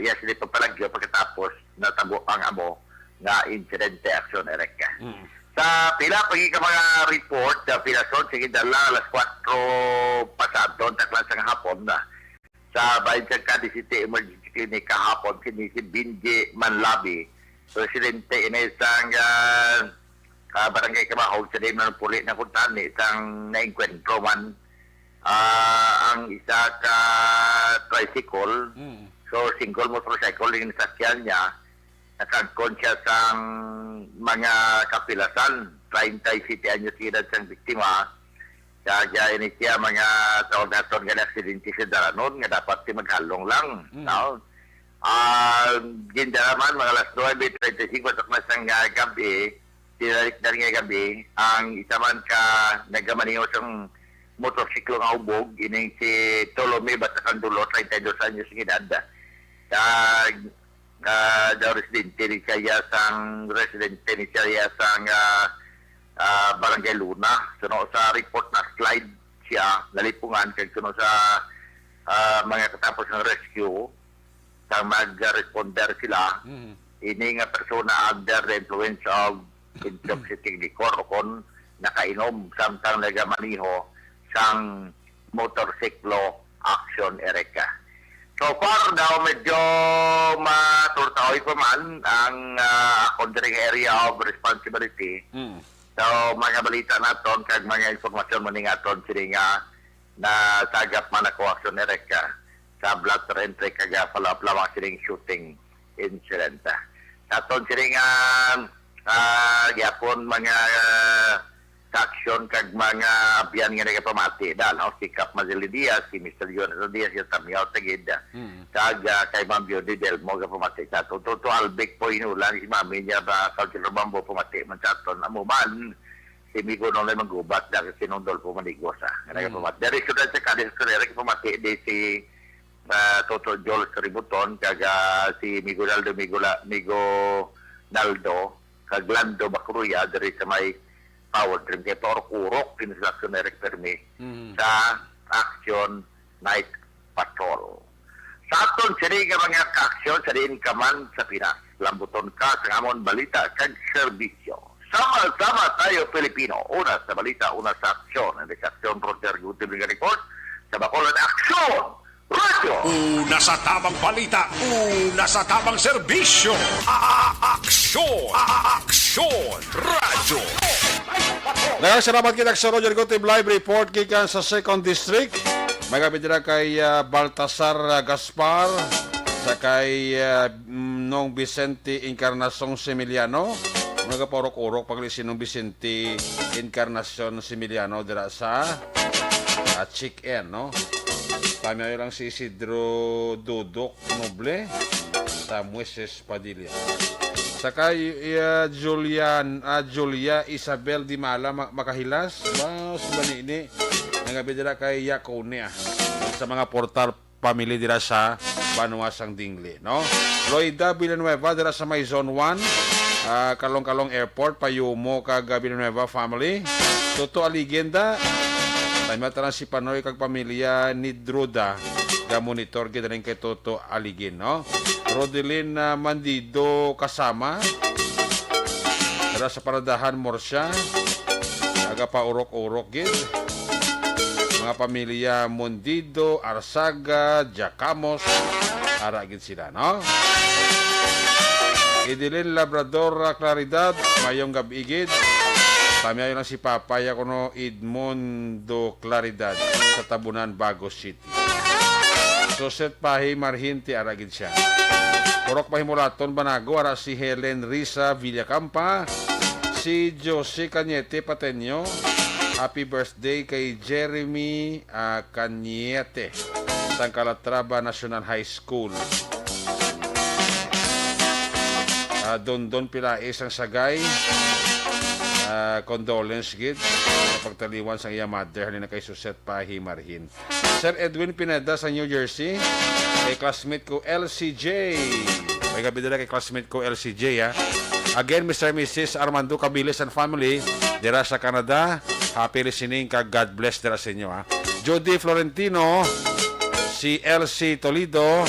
yes, dito palagyo pagkatapos natabo ang amo nga incidente action ereka. Sa pila pagi ka mga report sa pilason sige dala alas 4 pasado taklan sa hapon na sa bayan sa Cadiz City Emergency Clinic kahapon kini si Binji Manlabi presidente ini sang barangay Kabahog sa din ng puli na kuntani sang naengkwentro man ang isa ka tricycle so single motorcycle yung sasakyan niya nakagkon siya sa mga kapilasan 37 anyos edad sa biktima kaya ini siya mga taon-taon nga aksidente sa daranon nga dapat si maghalong lang gindaraman mga alas 9:35 patok na sang gabi tinalik na nga gabi ang isa man ka nagamaniho sang motorsiklo nga ubog ining si Tolome Batacandulo 32 anyos ng edad daw residente ni kaya sang residente ni kaya sang Barangay Luna. Suno sa report na slide siya nalipungan kay suno sa mga katapos ng rescue sa mag-responder sila ini nga persona under the influence of intoxicating liquor o kon nakainom samtang nagamaniho sang motorsiklo action ereka. So far daw medyo maturtaoy pa man ang considering area of responsibility. So mga balita naton kag mga informasyon mo nga aton sila nga na sagap man ako action ereka sa blood entry kag palaplamang siling shooting incident. Aton sila nga yapon mga action kag mga abyan nga nagapamati dahil si Cap Mazili Diaz, si Mr. Jonathan Diaz, yung Tamiyaw Tagid, kag kay Ma'am Biodi Delmo kapamati sa aton. Toto Albec po inulan, si Mami niya ba, Councilor Bambo pamati man sa aton. Amuman, si Migo nung lang magubat dahil sinundol po manigosa. Nagapamati. Dari sudan sa Cadiz Carrera kapamati, di si Toto Joel Ributon, kag si Migo Naldo, Migo Naldo, kag Lando Bacruya, dari sa may power trim kay Toro Kurok pinasakson na permi sa Action Night Patrol. Sa aton sini ka mga ka-action sa diin ka man sa Pinas. Lambuton ka sa amon balita kag serbisyo. Sama-sama tayo Pilipino. Una sa balita, una sa aksyon. Ang aksyon Roger Gutibling Report sa Bacolod Action Radio. Una sa tamang balita, una sa tamang serbisyo. Aksyon! Aksyon! Radyo! Salamat kita sa Roger Gutib Live Report kikan sa 2nd District. May kapit na kay Baltasar Gaspar sa kay Nong Vicente Encarnacion Similiano. Mga kaporok-urok paglisin ng Vicente Encarnacion Similiano dira sa Chicken, no? Kami lang si Isidro Dudok Noble sa Mueses Padilla. Saka Julia Isabel Di Mala Makahilas. Mas banini. Nangabi dira kay Yakone sa mga portal family dira sa Banuasang Dingli, no? Loida Villanueva dira sa may Zone 1. Kalong-kalong Airport Payumo kag Villanueva family. Toto Aligenda. Tayo mataran si Panoy kag pamilya ni Druda. Monitor kita rin kay Toto Aligin, no? Rodelin Mandido kasama. Dara sa paradahan Morsya. Aga pa urok-urok gid. Mga pamilya Mondido, Arsaga, Jacamos. Ara gid sila, no? Idilin Labrador Claridad, mayong gabigid. Tamiyayo lang si Papaya kuno Edmundo Claridad sa Tabunan, Bagos City. Suset Pahi Marhinti aragid siya. Purok Pahimulaton Banago ara si Helen Risa Villacampa, si Josie Cañete Pateño. Happy birthday kay Jeremy Cañete sa Calatrava National High School. Dondon Pilaes ang sagay. Condolence gid sa pagtaliwan sa iya mother halina kay Suset Pahi Marhin. Sir Edwin Pineda sa New Jersey, kay classmate ko LCJ. May gabi dala kay classmate ko LCJ ha. Again, Mr. and Mrs. Armando Cabiles and family dira sa Canada. Happy listening kag God bless dira sa inyo ha. Jody Florentino, si LC Toledo,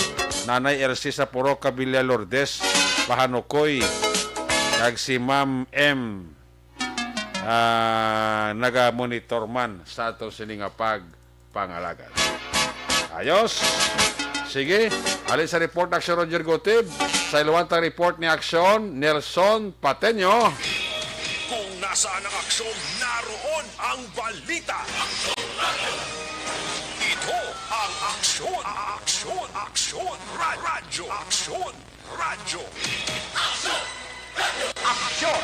Nanay LC sa Purok Cabilla Lourdes, Pahanokoy, kag si Ma'am M. Naga-monitor man sa atong sininga pangalagan. Ayos. Sige, alin sa report Action Roger Gotib. Sa iluwantang report ni Action, Nelson Pateño. Kung nasaan ang aksyon, naroon ang balita. Ito ang aksyon. Aksyon. Radyo. Aksyon. Radyo. Aksyon.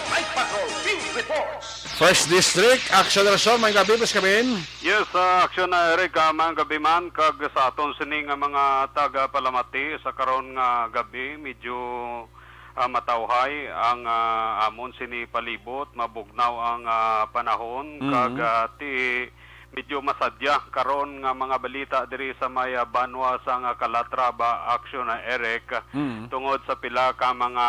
Night Patrol Field Reports. First District, Action Nelson, may gabi pas kamin. Yes, aksyon na Eric, mga gabi man, kag sa aton sining mga taga-palamati sa karon nga gabi, medyo matawhay ang amon sini palibot, mabugnaw ang panahon, kag ti medyo masadya karon nga mga balita diri sa may banwa sa nga Calatrava, aksyon na Eric, tungod sa pila ka mga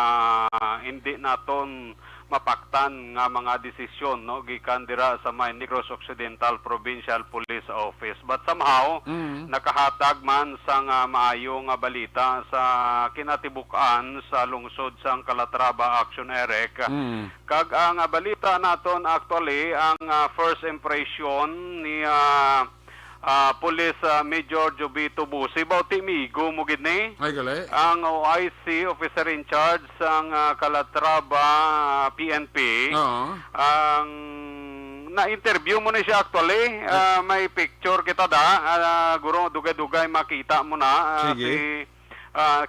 hindi naton mapaktan nga mga desisyon no gikan dira sa may Negros Occidental Provincial Police Office, but somehow nakahatag man sa nga maayo nga balita sa kinatibukan sa lungsod sang Calatrava, action Eric. Kag ang balita naton actually ang first impression ni Police Major Jobito Busi bauti migo mo gid ni Ay gali. ang OIC officer in charge sang Calatrava PNP. Ang na-interview mo ni siya actually. May picture kita guro dugay-dugay makita mo na.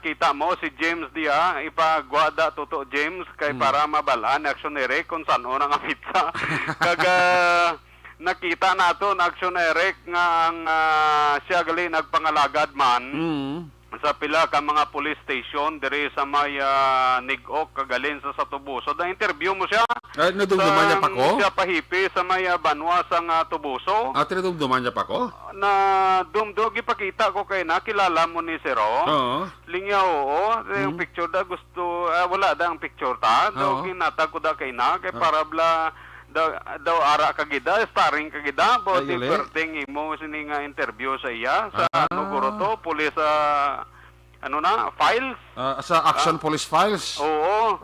Kita mo si James Dia ipagwada toto James kay para mabalaan aksiyonere kung saan o nga pizza. Kag nakita nato na aksyon Eric nga ang siya gali nagpangalagad man sa pila ka mga police station diri sa may Nigok kagalin sa Tubuso. Da interview mo siya. Nadumduman niya pa ko? Siya pahipi sa may banwa sa Tubuso. Tinadumduman niya pa ko? Na dumdogi pakita ko kay na kilala mo ni Sero. Linya oo. Yung picture da gusto wala da ang picture ta. Daw ginatag ko da kay na kay para bla daw ara kagida, starring kagida, but perting imo sining interview sa iya sa guro to police files sa Action Police Files. Oo.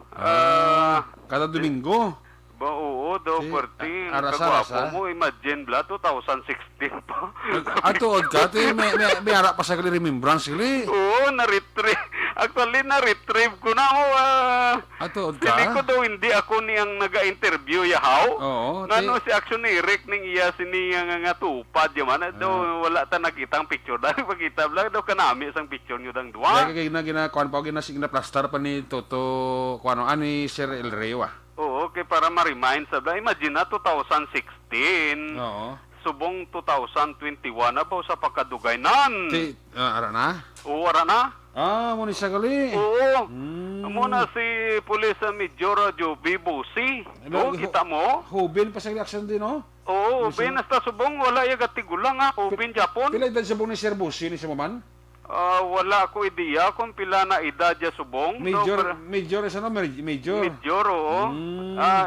Kada Domingo. Oo, daw perting kagwapo mo, imagine bla 2016 pa. Atuod ka, may ara pa sa gali remembrance gali. Oo, actually na-retrieve ko na ako. Atuod ka? Hindi ko daw hindi ako niyang naga-interview yahaw. Oo. Ngano si action ni Eric ning iya sini nga tupad yaman. Daw wala ta nakita ang picture. Dahil pagkita lang daw kanami sang picture nyo dang duwa. Kaya ginakuan pa gina-plaster pa ni Toto kuano ani Sir El Reo Oo, kay para ma-remind sa imagine na 2016. Oo. Subong 2021 na ba sa pagkadugaynan? Ara na? Oo, ara na. Muna siya gali. Oo. Muna si Police Major Joby Busi. Oo, kita mo? Hubin pa sa action din, no? Oo, hubin. Hasta subong, wala yung gatigulang ha. Hubin, Japon. Pila edad subong ni Sir Busi ni Simaman? Wala ko ideya kung pila na edad ya subong. Major isa no? Major, oo.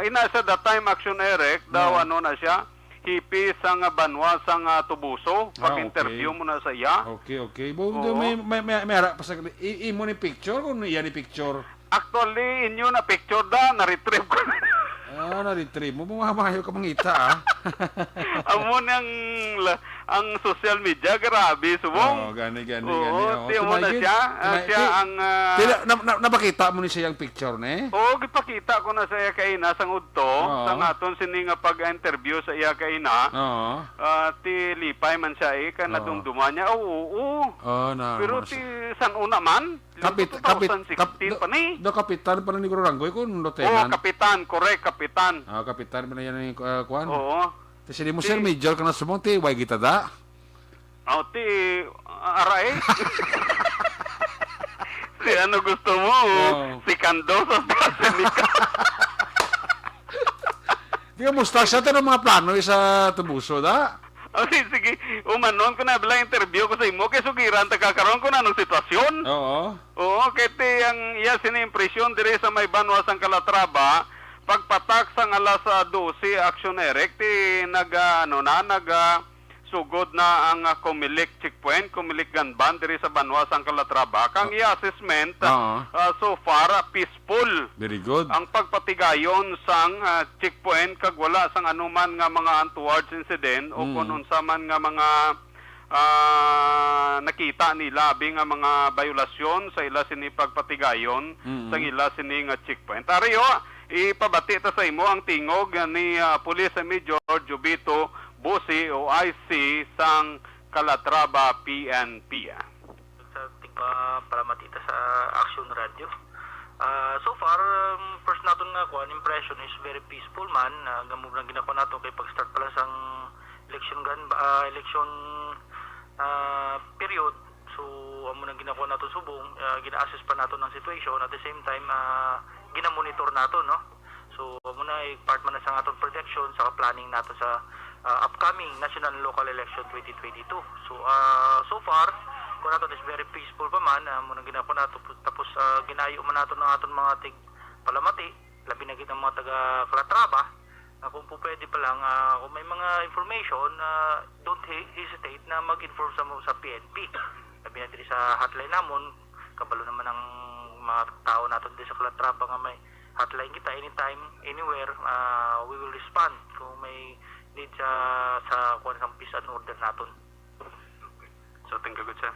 Ina sa that time, action Eric, daw ano na siya. Hipi sang banwa sang Tubuso. Pag-interview mo na sa iya. Okay. May ara pa sa imo ni picture kung iya ni picture. Actually, inyo na picture da, na-retrieve ko. Na-retrieve mo. Mamahayo ka mangita Amo ang social media, grabe, subong. Gani. Oo, tiyo mo na siya. Siya ang... Napakita mo ni siya yung picture ne? Oo, gipakita ko na sa iya kay ina sang udto, Oo. sa aton sini nga pag-interview sa iya kay ina. Oo. Ti lipay man siya kan nadumduman niya. Oo. Pero ti san una man, 2016 pa ni. Kapitan pa ni Rangoy kung Oo, lieutenant. kapitan, correct, kapitan. Kapitan pa na yan yung kuhan. Oo. Kasi di mo sir, major ka na sumong, ti, way kita da. Ti aray. Si ano gusto mo? Si Kando sa Basinica. Di ka mustache sa mga plano sa tubuso da. Okay, sige. Umanon ko na bila interview ko sa imo kay sugiran kakaroon ko na ng sitwasyon. Oo. Oo, kay ti ang iya sini-impresyon dire sa may Banwa sang Calatrava, pagpatak sang alas 12 action erect ti sugod na ang Comelec checkpoint, Comelec Ganban diri sa Banwa sang Calatrava. Kang iya assessment so far peaceful. Very good. Ang pagpatigayon sang checkpoint kag wala sang anuman nga mga untoward incident o kung unsa man nga mga nakita nila nga mga violasyon sa ila sini pagpatigayon sa ila sini nga checkpoint. Ariyo, ipabati ta sa imo ang tingog ni Police Major Jubito Busi o IC sang Calatrava PNP. Sa palamati sa Action Radio. So far, first naton nga kuan impression is very peaceful man. Gamug lang ginako nato kay pag-start pala sang election period. So amo nang ginako nato subong, gina-assess pa nato ng situation at the same time gina-monitor nato, no. So amo na part man na sa aton projection sa planning nato sa upcoming national and local election 2022. So so far kung nato is very peaceful pa man, muna ginako nato tapos ginayo man nato ng aton mga tig palamati, labi na gid ang mga taga Calatrava. Kung po pwede pa lang, kung may mga information, don't hesitate na mag-inform sa PNP. Labi na diri sa hotline namon, kabalo naman ang mga tao nato diri sa Calatrava nga may hotline kita anytime, anywhere, we will respond kung may need sa kuan sang peace and order naton. So thank you good sir.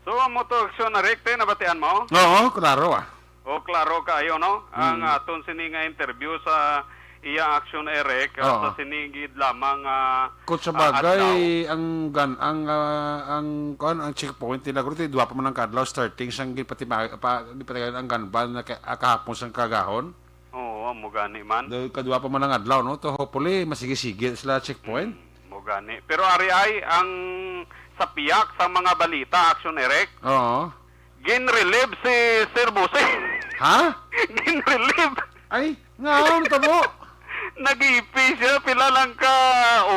So ang moto aksyon na rekte nabatian mo? Oo, klaro O klaro kayo no? Ang aton sini nga interview sa iya action erek sa sinigid lamang kung sa bagay ang checkpoint nila guro dua pa man ang kadlaw starting sang pati ang ganban na kahapon sang kagahon. Oo, mo gani man. Kadua pa man ang adlaw no, to hopefully masige-sige sila checkpoint. Mo gani. Pero ari ay ang sa piyak sa mga balita action erek. Oo. Gin-relieve si Sir Buse. Ha? Gin-relieve. Ay, nga ano tabo? Nag-iipi siya, pila lang ka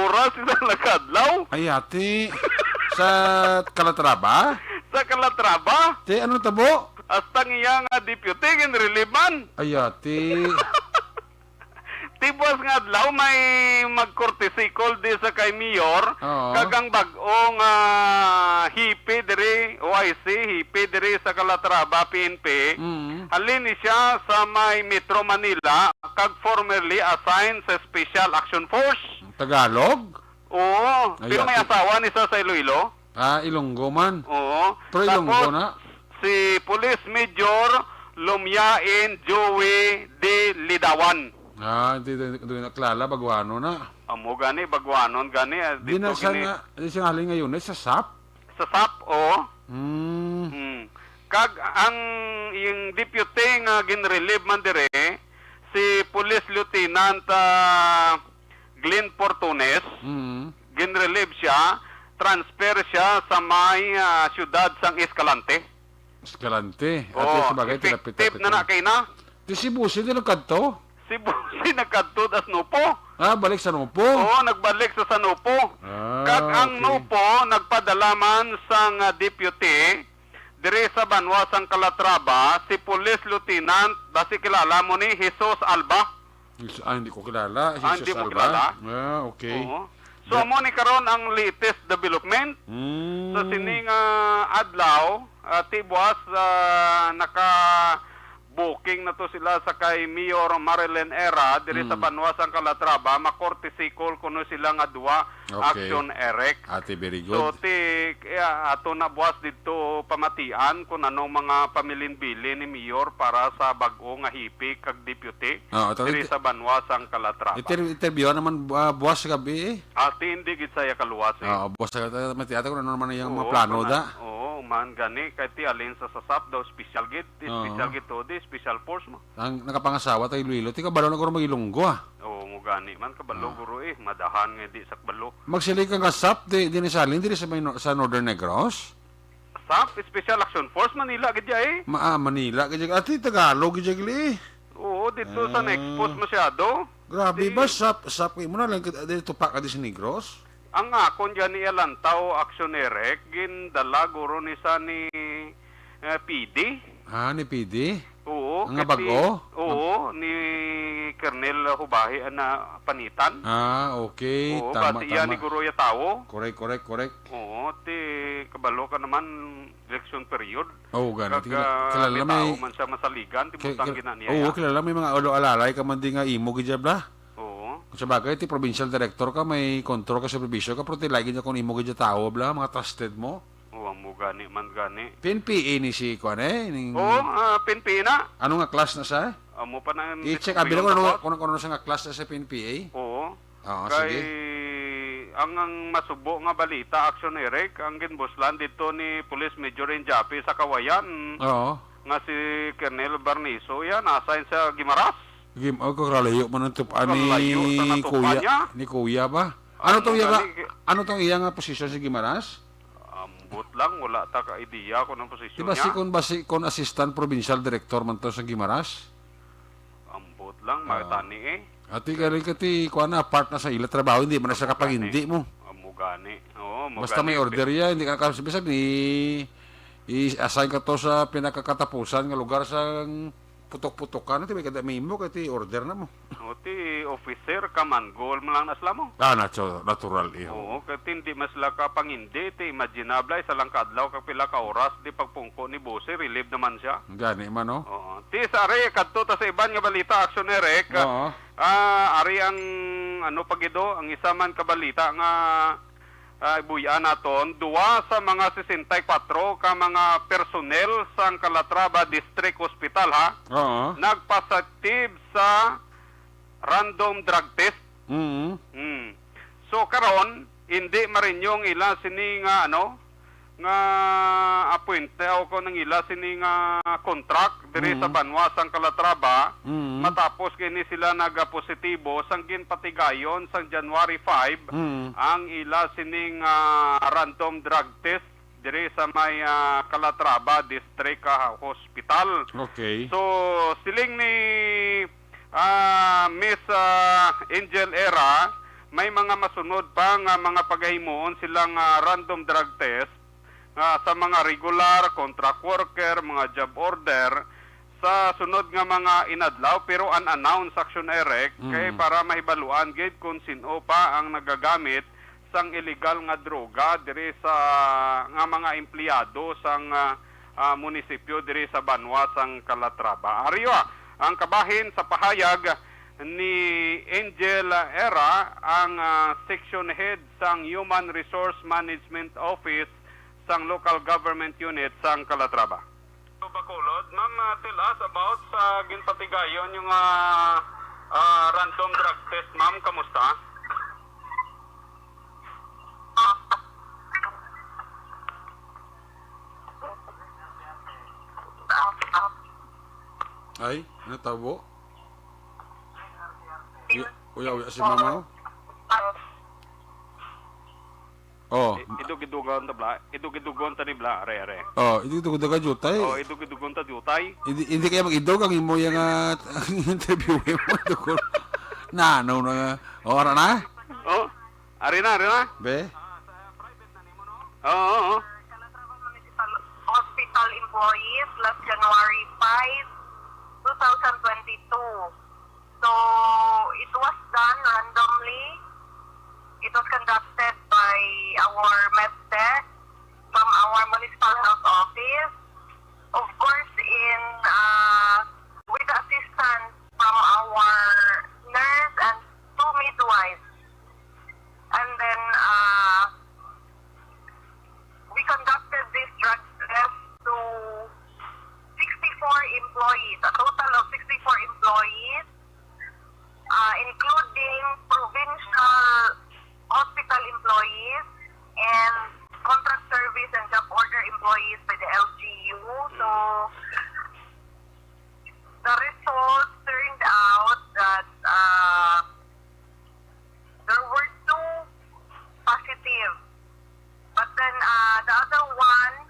oras isang lakadlaw. Ay, ate. Sa Calatrava? Sa Calatrava. Te, ano tabo? Hasta nga deputy, gin-relieve man. Ay, ate. Tibos nga adlaw may mag-courtesy call di sa kay Mayor. Kagang bag-ong hipi diri, OIC, hipi diri sa Calatrava, PNP. Halin siya sa may Metro Manila, kag formerly assigned sa Special Action Force. Tagalog? Oo, pero may asawa ni sa Iloilo. Ilonggo man. Oo. Pero Ilonggo na? Si Police Major Lumyain Joey de Lidawan. Hindi naklala, bagwano na. Amo gani, bagwanon gani. Di na siya nga halin ngayon sa SAP? Sa SAP, oo. Kag ang yung deputy nga ginrelieve man dire, si Police Lieutenant Glenn Portunes, ginrelieve siya, transfer siya sa may syudad sang Escalante. Escalante? Oo, effective na kay na. Di si Busi din nagkanto? Si Busi nagkadto sa Nupo. Balik sa Nupo? Oo, nagbalik sa Nupo. Kag ang Nupo nagpadala man sang deputy diri sa Banwa sang Calatrava, si Police Lieutenant, basi kilala mo ni Jesus Alba. Hindi ko kilala. Hindi mo kilala? Okay. Oo. So mo ni karon ang latest development. So sining adlaw tibwas naka booking na to sila sa kay Mayor Marilyn Era diri sa Banwasang Calatrava, makortesi call kuno sila nga duwa Okay. action erect. Ate, very So good. kaya ato na buwas dito pamatian kung anong mga pamilin-bilin ni Mayor para sa bag-o nga hipik kag deputy Ito, diri sa Banwasang Calatrava. interview naman buwas sa gabi eh. Ati hindi gid saya kaluwas eh. Buwas sa gabi. Matiyata ko na naman yung mga Oo, plano kuna- da. Oo, man gani kay ti alin sa sasap daw special gid, special gid to di special force mo. Ang nakapangasawa tayo Iloilo. Tika, balo na ko magilunggo ah. Oo, mo gani man kabalo guro eh, madahan nga di sak balo. Magsilig kang kasap, di salin, di sa Northern Negros. SAP Special Action Force Manila gid ya eh. Manila, kaya ati Tagalog, kaya gili. Oo, dito sa na-expose masyado. Grabe ba, sap mo na lang, dito pa ka di sa Negros? Ang akon dyan ni Alantaw Action Erect, gindala guro ni sa ni PD. Ni PD? Oo. Ang kasi- bago? Oo, ni Colonel Hubahi na panitan. Okay, Oo, tama, kasi yan ni Guro Yatawo. Correct. Oo, ti kabalo ka naman election period. Oo, ganun. Kilala Kilala may... man siya masaligan, ti butang gina niya. Oo, kilala may mga alalay ka man di nga imo, gijab la. Oo. Sa bagay, ti provincial director ka, may control ka sa provision ka, pero ti lagi niya kung imo gijab tao, bla, mga trusted mo. Oo, mo gani, man gani. PNPA ni si Kwan Oo, pinpina. Ano nga class na siya? Amo pa na... I-check, abila ko kung ano siya nga class na sa PNPA. Oo. Oo, Kay sige. ang masubo nga balita Action Eric ang ginbuslan dito ni Police Major Injapi sa Kawayan Oo. nga si Colonel Barniso yan assign sa Gimaras. Ko kralayo man ang tupaan Kralayo sa ni natupan niya. Kuya. Ni Kuya ba? Ano tong iya nga posisyon si Gimaras? Ambot lang wala ta ka idea ko ng posisyon Diba niya. si kon assistant provincial director man to sa Gimaras? Ambot lang matani eh. Ati kati kuan na part na sa ila trabaho hindi man na siya kapag hindi mo. Amo gani. Oo, mo Basta gani. may order ya, hindi ka nakasabisag ni i-assign ka to sa pinakakatapusan nga lugar sa putok-putokan. Ati may kada may mo kati order na mo. O ti officer ka man goal mo lang nasla mo. Natural iyo. Oo, kati hindi mas la ka pangindi, ti imaginable sa lang kadlaw ka pila ka oras di pagpungko ni Bose, relieve naman siya. Gani man no. Oo. Ti sa ari kadto ta sa iban nga balita Action Erect. Oo. Ari ang ano pagido, ang isa man ka balita nga ibuyan naton, duwa sa mga 64 ka mga personnel sa Calatrava District Hospital ha. Oo. Nagpasaktive sa random drug test. So karon hindi marinyong ila sini nga nga appointe o ko nang ila sini nga contract diri sa Banwasang Calatrava. Matapos kini sila nagapositibo sang ginpatigayon sang January 5 ang ila sini nga random drug test diri sa may Calatrava District Hospital. Okay. So, siling ni Miss Angel Era, may mga masunod pa nga mga paghimuon silang random drug test sa mga regular, contract worker, mga job order, sa sunod nga mga inadlaw pero unannounced Action Erect kay para mahibaluan gid kung sino pa ang nagagamit sang illegal nga droga diri sa nga mga empleyado sang munisipyo diri sa Banwasang Calatrava. Ariyo ang kabahin sa pahayag ni Angel Era, ang section head sang Human Resource Management Office sang Local Government Unit sang Calatrava. So Bacolod, ma'am, tell us about sa ginpatigayon yung random drug test, ma'am, kamusta? Ay, natabo. Uya si mama mo. Oh. Idugidugon ta bla, idugidugon ta ni bla, are. Oh, hindi ko daga jutay. Oh, idugidugon ta diutay. Hindi kaya mag-idog ang imo yung interview mo. Dugol. Na. Ora na? Oh, are na. Be? Oo. Hospital employees last January 5, 2022. So, it was done randomly. It was conducted by our MedTech from our municipal health office. Of course, with employees, a total of 64 employees, including provincial hospital employees and contract service and job order employees by the LGU. So the results turned out that there were 2 positive. But then the other one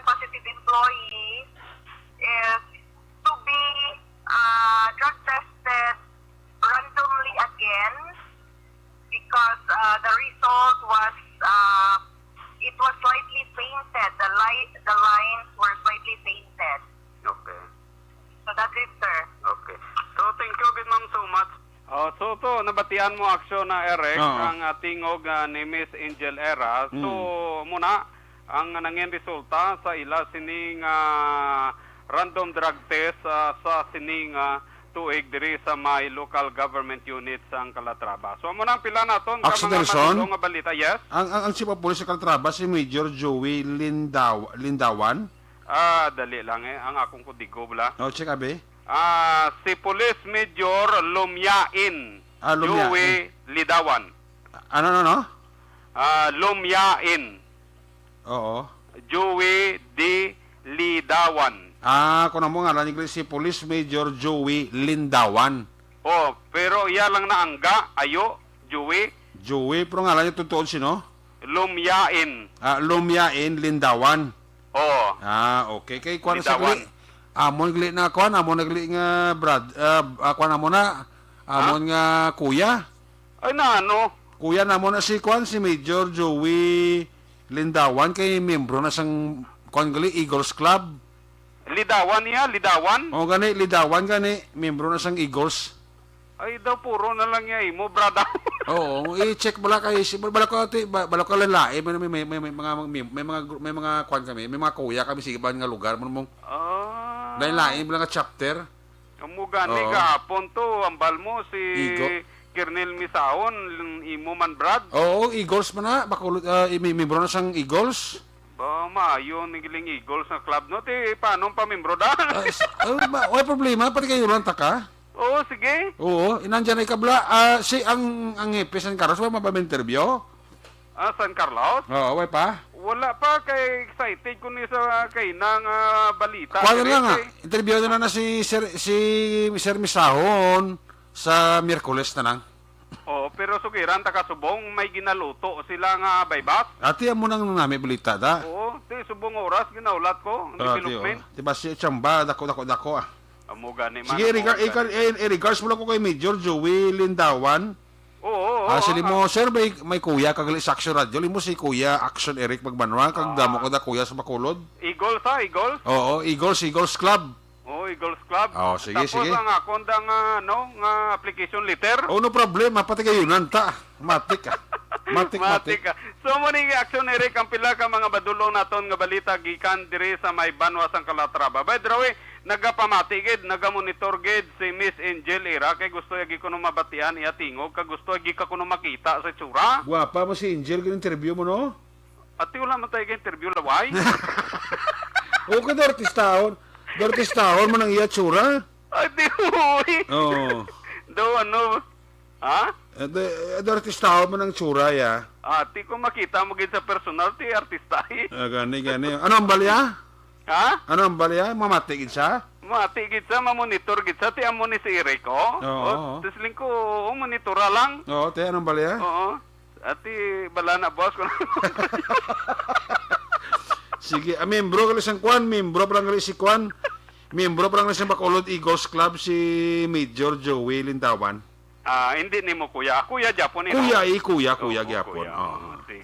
positive employee is to be drug tested randomly again because the result was it was slightly tainted. The lines were slightly tainted. Okay. So that's it, sir. Okay. So, thank you, good ma'am, so much. So, nabatian mo aksyon na Eric, Oo. ang tingog ni Miss Angel Era. So, muna, ang nangin resulta sa ila sining random drug test sa sining tuig diri sa may local government unit sa Calatrava. So, muna pila naton ka Action mga Nelson? madulong nga balita. Yes? Ang chief of police sa Calatrava, si Major Joey Lindawan. Dali lang ang akong kudigo bala. Check abi. Si Police Major Lumyain. Lumyain. Joey Lidawan. Ano? Lumyain. Oo. Joey D. Lidawan. Kung mo nga, si Police Major Joey Lindawan. Pero iya lang na angga, ayo, Joey. Joey, pero nga lang yung totoo sino? Lumyain. Lumyain Lindawan. Okay. Kay kuan sa Lidawan. gli. Amon gli na kuan, amon nagli nga Brad, kuan amo na. Amon nga kuya. Ay na ano? Kuya na mo na si kuan si Major Joey Lindawan kay membro na sang kuan gali Eagles Club. Lidawan niya, Lidawan. Gani Lidawan gani, membro na sang Eagles. Ay daw puro na lang niya mo, brada. Oo, i-check bala kay si bala ko lalaki, may mga kuan kami, may mga kuya kami sa ibang nga lugar mo mong. Dahil lain bala nga chapter. Amo gani Oo. gahapon to, ambal mo si Igo. Kernel Misaon, imo man brad. Oo, Eagles man na, bakulot membro na sang Eagles. Maayo ni giling Eagles na club no, paano pa membro da? Wala problema, pati kayo lang taka. Oo, sige. Oo, inandyan ay kabla. Si ang ngipis San Carlos, wala mapag-interview? San Carlos? Oo, wala pa. Wala pa, kay excited ko ni sa kay nang balita. Kuha na lang nga, interview na si Sir Misahon sa Miyerkules na lang. Pero sugiran takasubong may ginaluto sila nga baybas. Ati, mo nang namin balita da. Subong oras ginaulat ko, ang development. Diba si Chamba, dako. Amo gani man. Sige, regards mo lang ko kay Major Joey Lindawan. Oo. Sili mo, sir, may kuya, kagali sa Action Radio. Limo si Kuya Action Eric Magbanwa, kag damo ko da kuya sa Bacolod. Eagles Eagles? Oo, Eagles Club. Eagles Club. Sige. Tapos ang akong nga application letter. No problema, pati kayo nanta. Matik. So mo ni Action Eric ang pila ka mga badulong naton nga balita gikan diri sa may Banwa sang Calatrava. By the way, nagapamatigid, nagamonitor gid si Miss Angel Era kay gusto yagi kuno mabatian iya tingog kag gusto yagi ka kuno makita sa tsura. Guwapa mo si Angel kung interview mo no? Ati wala man tayo interview laway. Okay, Dortistahon mo nang iya tsura. Ay di huy. Oo. Do ano? Ha? Dortistahon mo nang tsura ya. Ati ko makita mo gid sa personal ti artista. Gani. Ano ang balya? Ha? Ano ang balya? Mamatigid siya? Mati gid sa mamonitor gid sa ti amo ni si Eric Oo. Tisling ko monitora lang. Oo, te anong balya? Oo. Ati bala na boss ko. Sige, membro kali sang kwan, membro pa lang kali si kwan. Membro pa lang sa Bacolod Eagles Club si Major Joey Lindawan. Hindi nimo kuya. Kuya Japon Kuya gyapon.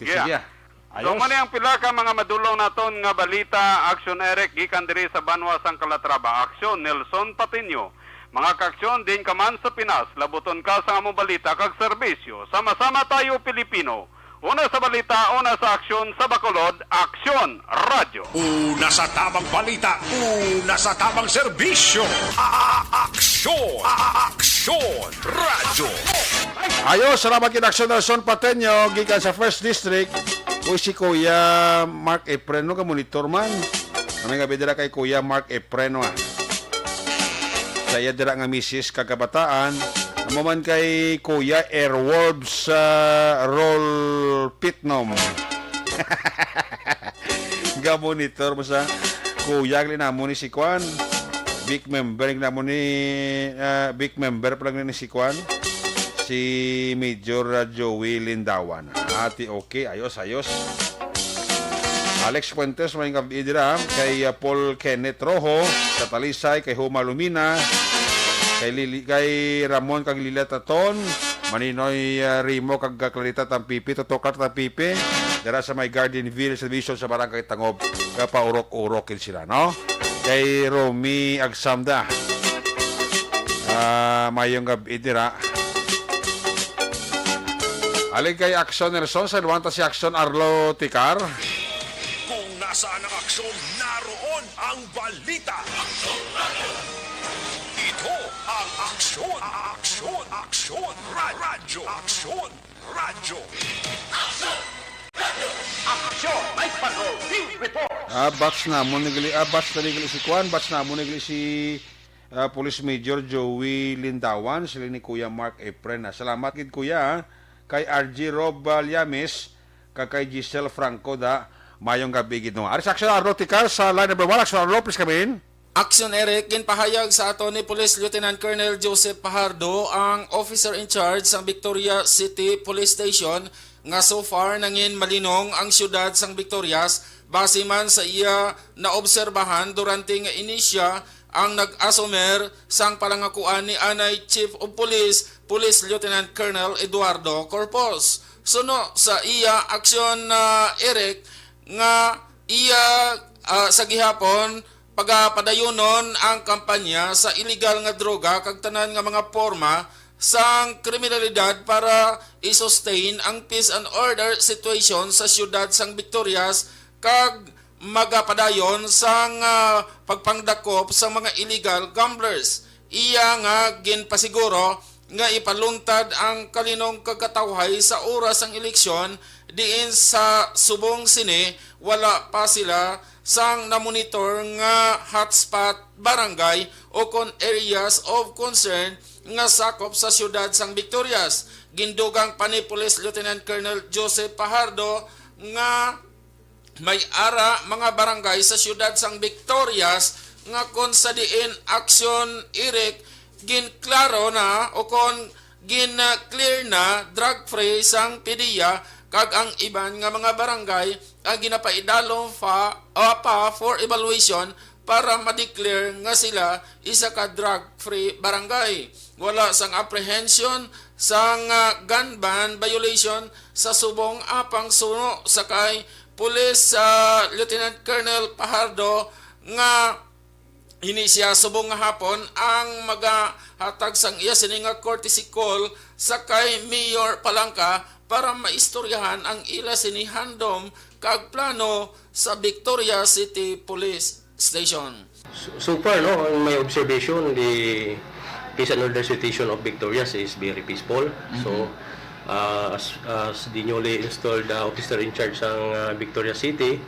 Sige. Ayos. So man ang pila ka mga madulong naton nga balita, Action Eric gikan diri sa Banwa sang Calatrava. Action Nelson Patinio. Mga kaaksyon din ka man sa Pinas, labuton ka sa among balita kag serbisyo. Sama-sama tayo Pilipino. Una sa balita, una sa aksyon sa Bacolod, Aksyon Radio. Una sa tamang balita, una sa tamang serbisyo. Aksyon Radio. Ayos, salamat kay Action Nelson Patenyo gikan sa First District. Uy si Kuya Mark Epreno ka monitor man. Kami gabi dira kay Kuya Mark Epreno. sa iya dira nga misis kagabataan amo man kay Kuya Airwolves Roll Pitnom. Ga-monitor mo sa Kuya linamo ni si Kwan. Big member pa lang ni si Kwan. Si Major Joey Lindawan. Ati okay, ayos. Alex Fuentes may gabi dira kay Paul Kenneth Rojo, Katalisay kay Huma Lumina, kay Ramon kag Lila Taton, Maninoy Rimo kag Clarita Tampipi, Totokar Tampipi, dira sa may Gardenville Division sa Barangay Tangob, kapaurok-urokin sila, no? Kay Romy Agsamda. Mayong gabi dira. Aling kay Action Nelson, sa luwanta si Action Arlo Ticar. Kung nasaan ang aksyon, naroon ang balita. Ito ang aksyon, radyo. Batch na mo nagli si Kwan, batch na mo nagli si Police Major Joey Lindawan, sila ni Kuya Mark Efren. Salamat gid Kuya kay RG Rob Liamis, kay Giselle Franco da. Mayong gabi gid no. Aris Action Arlo Ticar sa line number 1. Action Arlo, please come in. Action Eric, ginpahayag sa ato ni Police Lieutenant Colonel Joseph Pajardo, ang officer in charge sa Victoria City Police Station, nga so far nangin malinong ang syudad sang Victorias base man sa iya naobserbahan durante nga inisya ang nag-asumer sang palangakuan ni Anay Chief of Police, Police Lieutenant Colonel Eduardo Corpos. Suno sa iya aksyon Eric nga iya sa gihapon pagapadayonon ang kampanya sa illegal nga droga kag tanan nga mga forma sang kriminalidad para i-sustain ang peace and order situation sa siyudad sang Victorias kag magapadayon sang pagpangdakop sa mga illegal gamblers. Iya nga ginpasiguro nga ipaluntad ang kalinong kagkatawhay sa oras ng eleksyon diin sa subong sini wala pa sila sang namonitor nga hotspot barangay o kon areas of concern nga sakop sa siyudad sang Victorias. Gindugang pa ni Police Lieutenant Colonel Joseph Pajardo nga may ara mga barangay sa siyudad sang Victorias nga kon sa diin aksyon Eric ginklaro na o kon gin-clear na drug-free sang PDEA kag ang iban nga mga barangay ang ginapaidalong pa for evaluation para ma-declare nga sila isa ka drug-free barangay. Wala sang apprehension sang gun ban violation sa subong apang suno sakay Police Lieutenant Colonel Pajardo nga inisya subong nga hapon ang magahatag sang iya sininga courtesy call sakay Mayor Palangka para maistoryahan ang ila sinihandom kag plano sa Victoria City Police Station. So far, no, on my observation, the peace and order situation of Victoria is very peaceful. So, as the newly installed officer in charge ng Victoria City,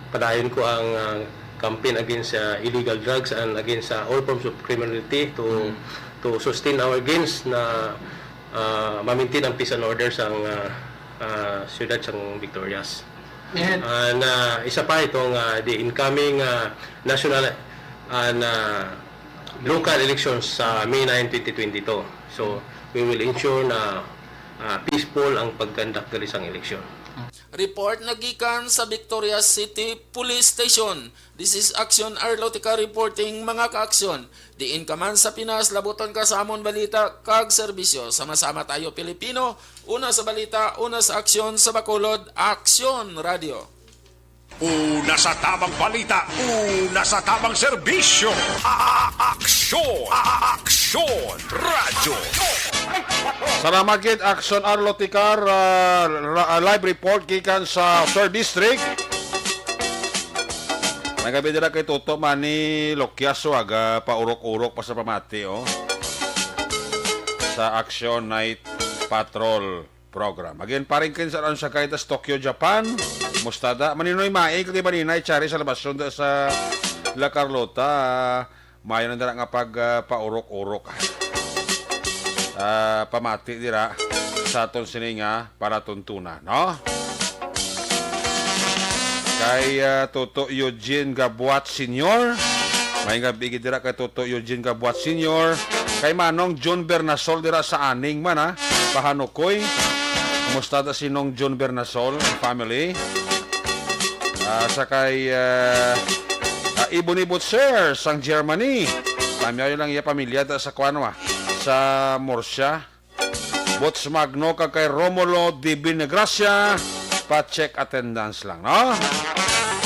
padayon ko ang campaign against illegal drugs and against all forms of criminality to sustain our gains na ma-maintain ang peace and order sa siyudad ng Victorias. And isa pa itong the incoming national and local elections sa May 9, 2022. So, we will ensure na peaceful ang pagkandak dali sang eleksyon. Report nagikan sa Victoria City Police Station. This is Action Arlotica reporting mga ka-aksyon. Diin ka man sa Pinas, labuton ka sa amon balita kag serbisyo. Sama-sama tayo Pilipino. Una sa balita, una sa aksyon sa Bacolod, Aksyon Radio. Una sa tamang balita, una sa tamang serbisyo. Aksyon Radyo. Salamat gid Action Arlo Ticar, live report gikan sa 3rd District. Nagabi dira kay Toto Mani Loquiaso aga paurok-urok pa sa pamati sa Action Night Patrol program. Again paring kin sa kaitas Tokyo, Japan. Mustada maninoy maig di maninay chari sa labasyon sa La Carlota. Mayo na dira nga pag paurok-urok. Pamati dira sa aton sini nga para tuntuna, no? Kay Toto Eugene Gabuat Sr. May nga bigid dira kay Toto Eugene Gabuat Sr. Kay Manong John Bernasol dira sa aning man ha. Pahanukoy. Kumusta da si Nong John Bernasol family? Sa kay Ibonibot Sir sang Germany. Kami lang iya pamilya da sa Kwanwa sa Morsya. Bots Magno kay Romulo Di Binagracia. Pa-check attendance lang, no?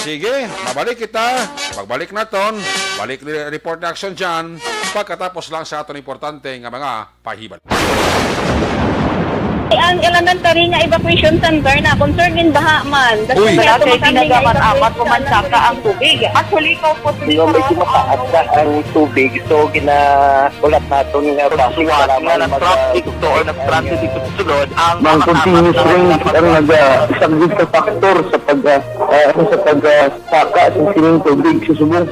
Sige, mabalik kita. Pagbalik naton, balik report na action dyan. Pagkatapos lang sa aton importante nga mga pahibal. Ang elementary nga evacuation center na concern in baha man. Uy, kay pinagamat-amat pumansaka ang tubig. Actually, ikaw po medyo mataas na ang tubig. So, ginaulat natin nga basiwat nga nag-traffic to or nag-traffic dito sa sulod. Ang continuous rain ang nag-isang sa factor sa pagsaka sa sining tubig sa subong.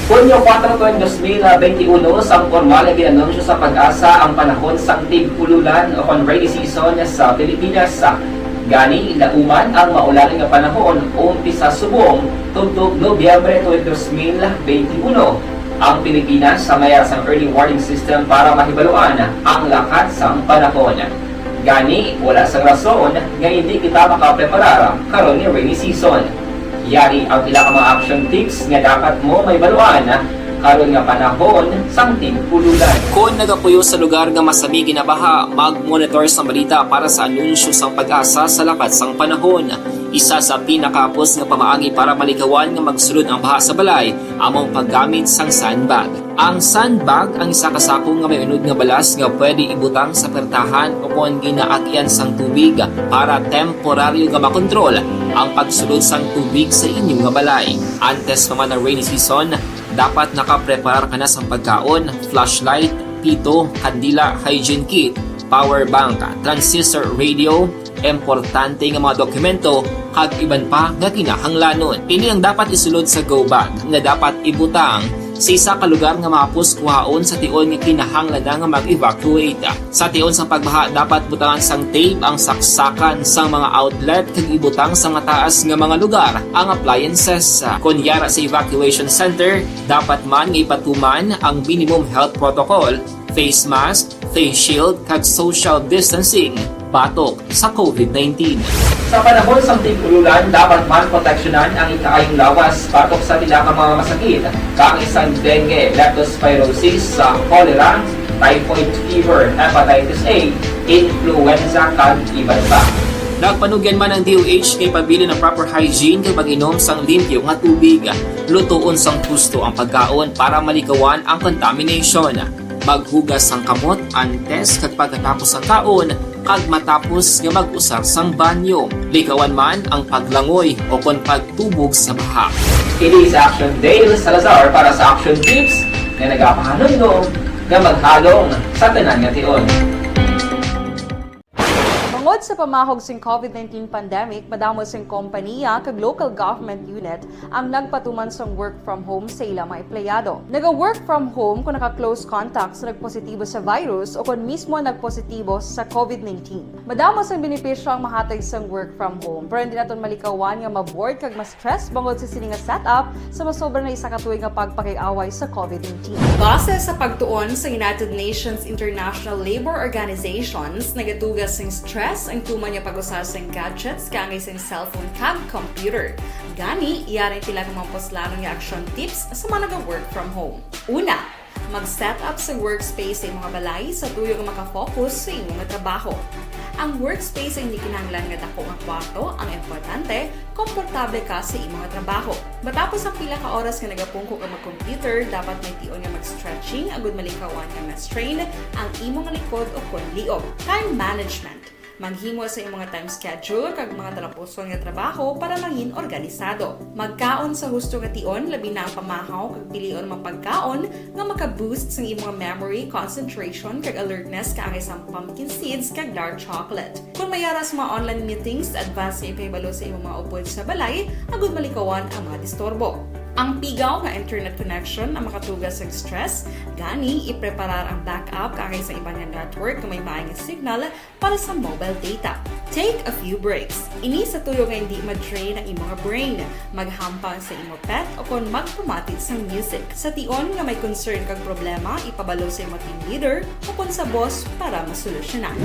Hunyo 4 2021, sang formal na ginanunsyo sa Pag-asa ang panahon sang tig-ululan o rainy season sa Pilipinas. Gani, lauman ang maulaling nga panahon umpisa subong tugtog Nobyembre 2021. Ang Pilipinas sa mayar sang early warning system para mahibaluan ang lakat sang panahon. Gani, wala sang rason nga hindi kita makapreparar karon ni rainy season. Yari ang pila ka mga action tips nga dapat mo may baluan karon nga panahon sang tig-ululan. Kung nagapuyo sa lugar nga masami ginabaha, mag-monitor sa balita para sa anunsyo sang Pag-asa sa lakat sang panahon. Isa sa pinakapos nga pamaagi para malikawan nga magsulod ang baha sa balay, among paggamit sang sandbag. Ang sandbag ang isa ka sako nga may unod nga balas nga pwede ibutang sa pertahan o kung ginaagyan sang tubig para temporaryo nga makontrol ang pagsulod sang tubig sa inyong nga balay. Antes naman ng rainy season, dapat nakapreparar ka na sa pagkaon, flashlight, pito, kandila, hygiene kit, power bank, transistor radio, importante nga mga dokumento, kag iban pa nga kinahanglanon. Ini ang dapat isulod sa go bag nga dapat ibutang sa isa ka lugar nga mapus kuhaon sa tion nga kinahanglan nga mag-evacuate. Sa tion sa pagbaha, dapat butangan sang tape ang saksakan sa mga outlet kag ibutang sa mataas nga mga lugar ang appliances. Kunyara sa evacuation center, dapat man nga ipatuman ang minimum health protocol, face mask, face shield kag social distancing batok sa COVID-19. Sa panahon sa tig-ululan, dapat man proteksyonan ang ikaayong lawas batok sa tila ka mga masakit, kang isang dengue, leptospirosis, cholera, typhoid fever, hepatitis A, influenza, kag iban pa. Nagpanugyan man ang DOH kay pabili ng proper hygiene kay pag-inom sang limpyo nga tubig. Lutuon sang gusto ang pagkaon para malikawan ang contamination. Maghugas sang kamot antes kag pagkatapos ang kaon kag matapos nga mag-usar sang banyo. Likawan man ang paglangoy o kon pagtubog sa baha. Kini sa Action Dale Salazar para sa Action Tips na nagapahanundong nga maghalong sa tanan nga tion. Tungod sa pamahog sing COVID-19 pandemic, madamo sing kompanya kag local government unit ang nagpatuman sang work from home sa ilang mga empleyado. Naga-work from home kung naka-close contacts na nagpositibo sa virus o kung mismo nagpositibo sa COVID-19. Madamo sang benepisyo ang mahatag sang work from home, pero hindi naton malikawan nga ma-bored kag ma-stress bangod sa sini nga setup sa masobra na isa ka tuig nga pagpakiaway sa COVID-19. Base sa pagtuon sa United Nations International Labour Organizations, nagatugas sing stress ang tuman niya pag-usar sa gadgets kangay sa cellphone kag computer. Gani, iyarin tila ng mga poslanong nga action tips sa mga nag-work from home. Una, mag-set up sa workspace sa mga balay sa tuyo nga makafocus sa inyong trabaho. Ang workspace ay hindi kinahanglan nga dako nga kwarto, ang importante, komportable ka sa imong trabaho. Matapos ang pila ka oras nga nagapungko ka mag-computer, dapat may tion nga mag-stretching agud malikawan nga ma-strain ang imong likod o kon liog. Time management. Maghimo sa imong mga time schedule kag mga talapuson nga trabaho para maging organisado. Magkaon sa husto nga tion, labi na ang pamahaw kag pilion mapagkaon nga maka-boost sa imong memory, concentration kag alertness kaangay sa pumpkin seeds kag dark chocolate. Kung mayara sa mga online meetings, advance sa ipahibalo sa imong mga upod sa balay, agud malikawan ang mga disturbo. Ang pigaw nga internet connection ang makatugas sa stress, gani ipreparar ang backup kakay sa ibang nga network kung may maayong signal para sa mobile data. Take a few breaks. Ini sa tuyo nga hindi ma-drain ang imong brain, maghampang sa imong pet o kung magpumati sa music. Sa tion nga may concern kag problema, ipabalo sa imong team leader o kung sa boss para masolusyonan.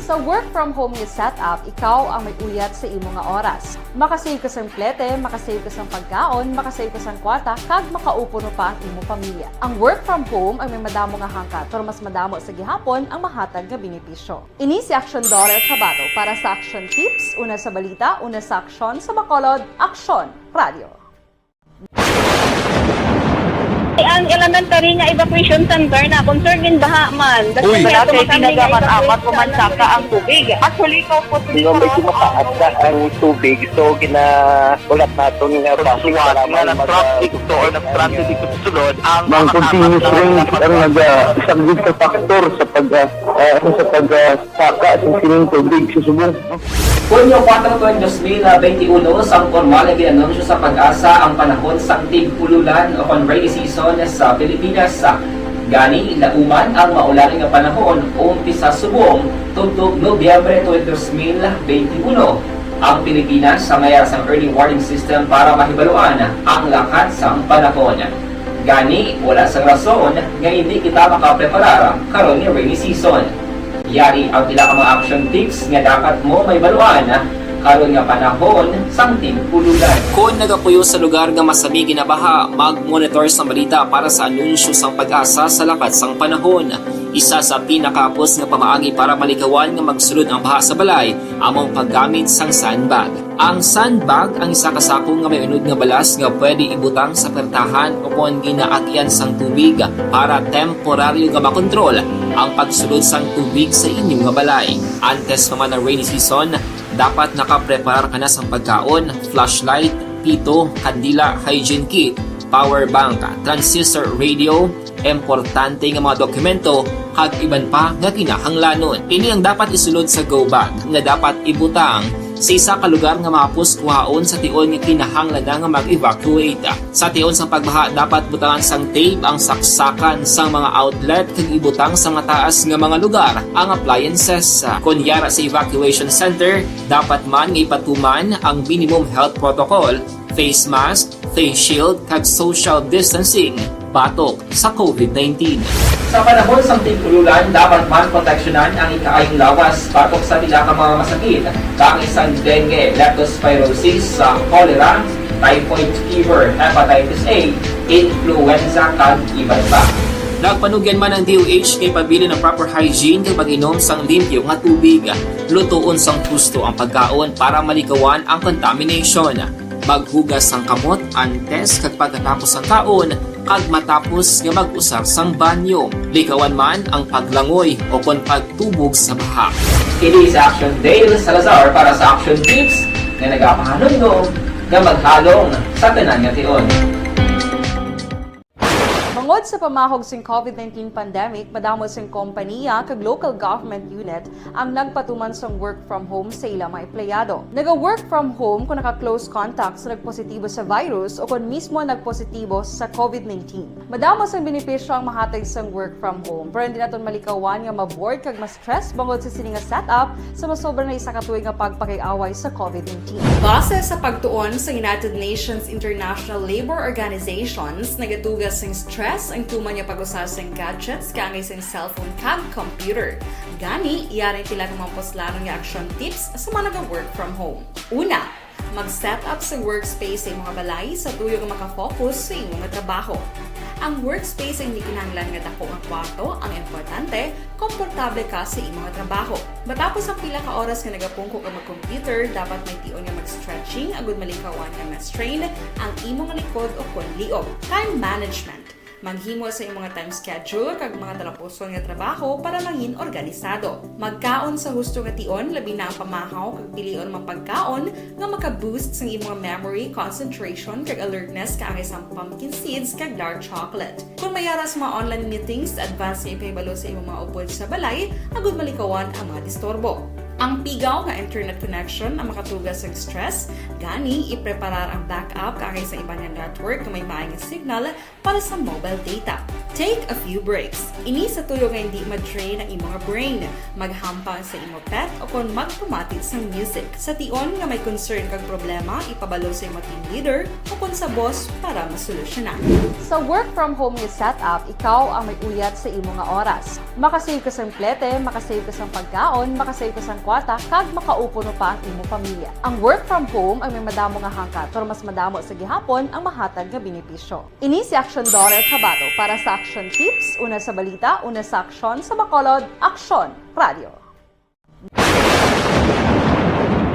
Sa work from home nga setup, ikaw ang may uyat sa imong nga oras. Makasave ka sa plete, makasave ka sa pagkaon, makasave ka sa kwarta, kag makaupo no pa ang imong pamilya. Ang work from home ay may madamo nga hangkat, pero mas madamo sa gihapon ang mahatag nga benepisyo. Ini si Action Dorel Cabato para sa Action Tips, una sa balita, una sa aksyon sa Bacolod, Aksyon Radio. Ang elementary nga evacuation center na concern in baha man. Uy, kaya pinagamat-amat kumansaka ang tubig. Actually, ikaw po Medyo mataas na ang tubig. So, ulat natin nga Suwat nga ng traffic to or ng-traffic dito sa sulod. Mang continuous range ang nag-isang sa factor sa pagsaka sa sining tubig sa subong. Hunyo 4 2021, sang formal na ginanunsyo sa pag-asa ang panahon sa tig-pululan o rainy season sa Pilipinas. Gani, lauman ang maulan nga panahon umpisa subong tugtog Nobyembre 2021. Ang Pilipinas sa mayar sang early warning system para mahibaluan ang lakat sang panahon. Gani, wala sang rason nga hindi kita makapreparar karon ni rainy season. Yari ang pila ka mga action tips nga dapat mo may baluan karon nga panahon sang tig-pululan. Kung nagapuyo sa lugar nga masabi ginabaha, mag-monitor sa balita para sa anunsyo sang pag-asa sa lakat sang panahon. Isa sa pinakapos nga pamaagi para malikawan nga magsulod ang baha sa balay, among paggamit sang sandbag. Ang sandbag ang isa ka sako nga may unod nga balas nga pwede ibutang sa pertahan o kung ginaagyan sang tubig para temporaryo nga makontrol ang pagsulod sang tubig sa inyong nga balay. Antes naman ng rainy season, dapat nakapreparar ka na sang pagkaon, flashlight, pito, kandila, hygiene kit, power bank, transistor radio, importante nga mga dokumento, kag iban pa nga kinahanglanon. Ini ang dapat isulod sa go bag nga dapat ibutang sa isa ka lugar nga mapus kuhaon sa tion nga kinahanglan nga mag-evacuate. Sa tion sa pagbaha dapat butangan sang tape ang saksakan sa mga outlet kag ibutang sa mataas nga mga lugar ang appliances. Kunyara sa evacuation center, dapat man nga ipatuman ang minimum health protocol, face mask, face shield kag social distancing batok sa COVID-19. Sa panahon sang tig-pululan, dapat man proteksyonan ang ikaayong lawas batok sa pila ka mga masakit, kang isang dengue, leptospirosis, cholera, typhoid fever, hepatitis A, influenza, kag iban pa. Nagpanugyan man ang DOH kay pabili ng proper hygiene kay pag-inom sang limpyo nga tubig, lutuon sang gusto ang pagkaon para malikawan ang contamination. Maghugas sang kamot antes kag pagkatapos ang kaon, kag matapos nga mag-usar sang banyo. Likawan man ang paglangoy o kon pagtubog sa baha. Kini sa Action Dale Salazar para sa Action Tips nga nagapahanundong nga maghalong sa tanan nga tion. Bangod sa pamahog sing COVID-19 pandemic, madamo sing kompanya kag local government unit ang nagpatuman sang work from home sa ilang mga empleyado. Naga-work from home kung naka-close contact sa nagpositibo sa virus o kung mismo nagpositibo sa COVID-19. Madamo sang benepisyo ang mahatag sang work from home, pero hindi naton malikawan nga ma-bored kag ma-stress bangod sa sini nga setup sa masobra na isa ka tuig nga pagpakay-away sa COVID-19. Base sa pagtuon sa United Nations International Labour Organizations, nagatugas sing stress ang tuman niya pag-usar sa gadgets kangay sa cellphone kag computer. Gani, iyarin tila ng mga poslanong nga action tips sa mga nag-work from home. Una, mag-set up sa workspace sa mga balay sa tuyo nga makafocus sa imong trabaho. Ang workspace ay hindi kinahanglan nga dako ang kwarto, ang importante, komportable ka sa imong trabaho. Matapos ang pila ka oras nga nagapungko ka mag-computer, dapat may tion nga mag-stretching agud malikawan nga ma-strain ang imong likod o kon liog. Time management. Maghimo sa imong time schedule kag mga talapuson nga trabaho para maging organisado. Magkaon sa husto nga tion, labi na ang pamahaw kag pilion mga pagkaon nga maka-boost sa imong memory, concentration kag alertness kaangay sa pumpkin seeds kag dark chocolate. Kung mayaras mga online meetings, advance nga ipahibalo sa imong mga upod sa balay, agud malikawan ang mga disturbo. Ang pigaw nga internet connection ang makatugas sa stress, gani ipreparar ang backup kaagay sa ibang nga network na may maayong signal para sa mobile data. Take a few breaks. Ini sa tuyo nga hindi ma-drain ang imong brain, maghampang sa imong pet o kung magpamati sa music. Sa tion nga may concern kag problema, ipabalo sa imong team leader o kung sa boss para masolusyonan. Sa work from home nga setup, ikaw ang may uyat sa imong nga oras. Makasave ka sa plete, makasave ka sa pagkaon, makasave ka sa kwarta, kag makaupo no pa ang imong pamilya. Ang work from home ay may madamo nga hangkat, pero mas madamo sa gihapon ang mahatag nga benepisyo. Ini si Action Daughter Cabato para sa Action Tips, una sa balita, una sa aksyon sa Bacolod, Aksyon Radio.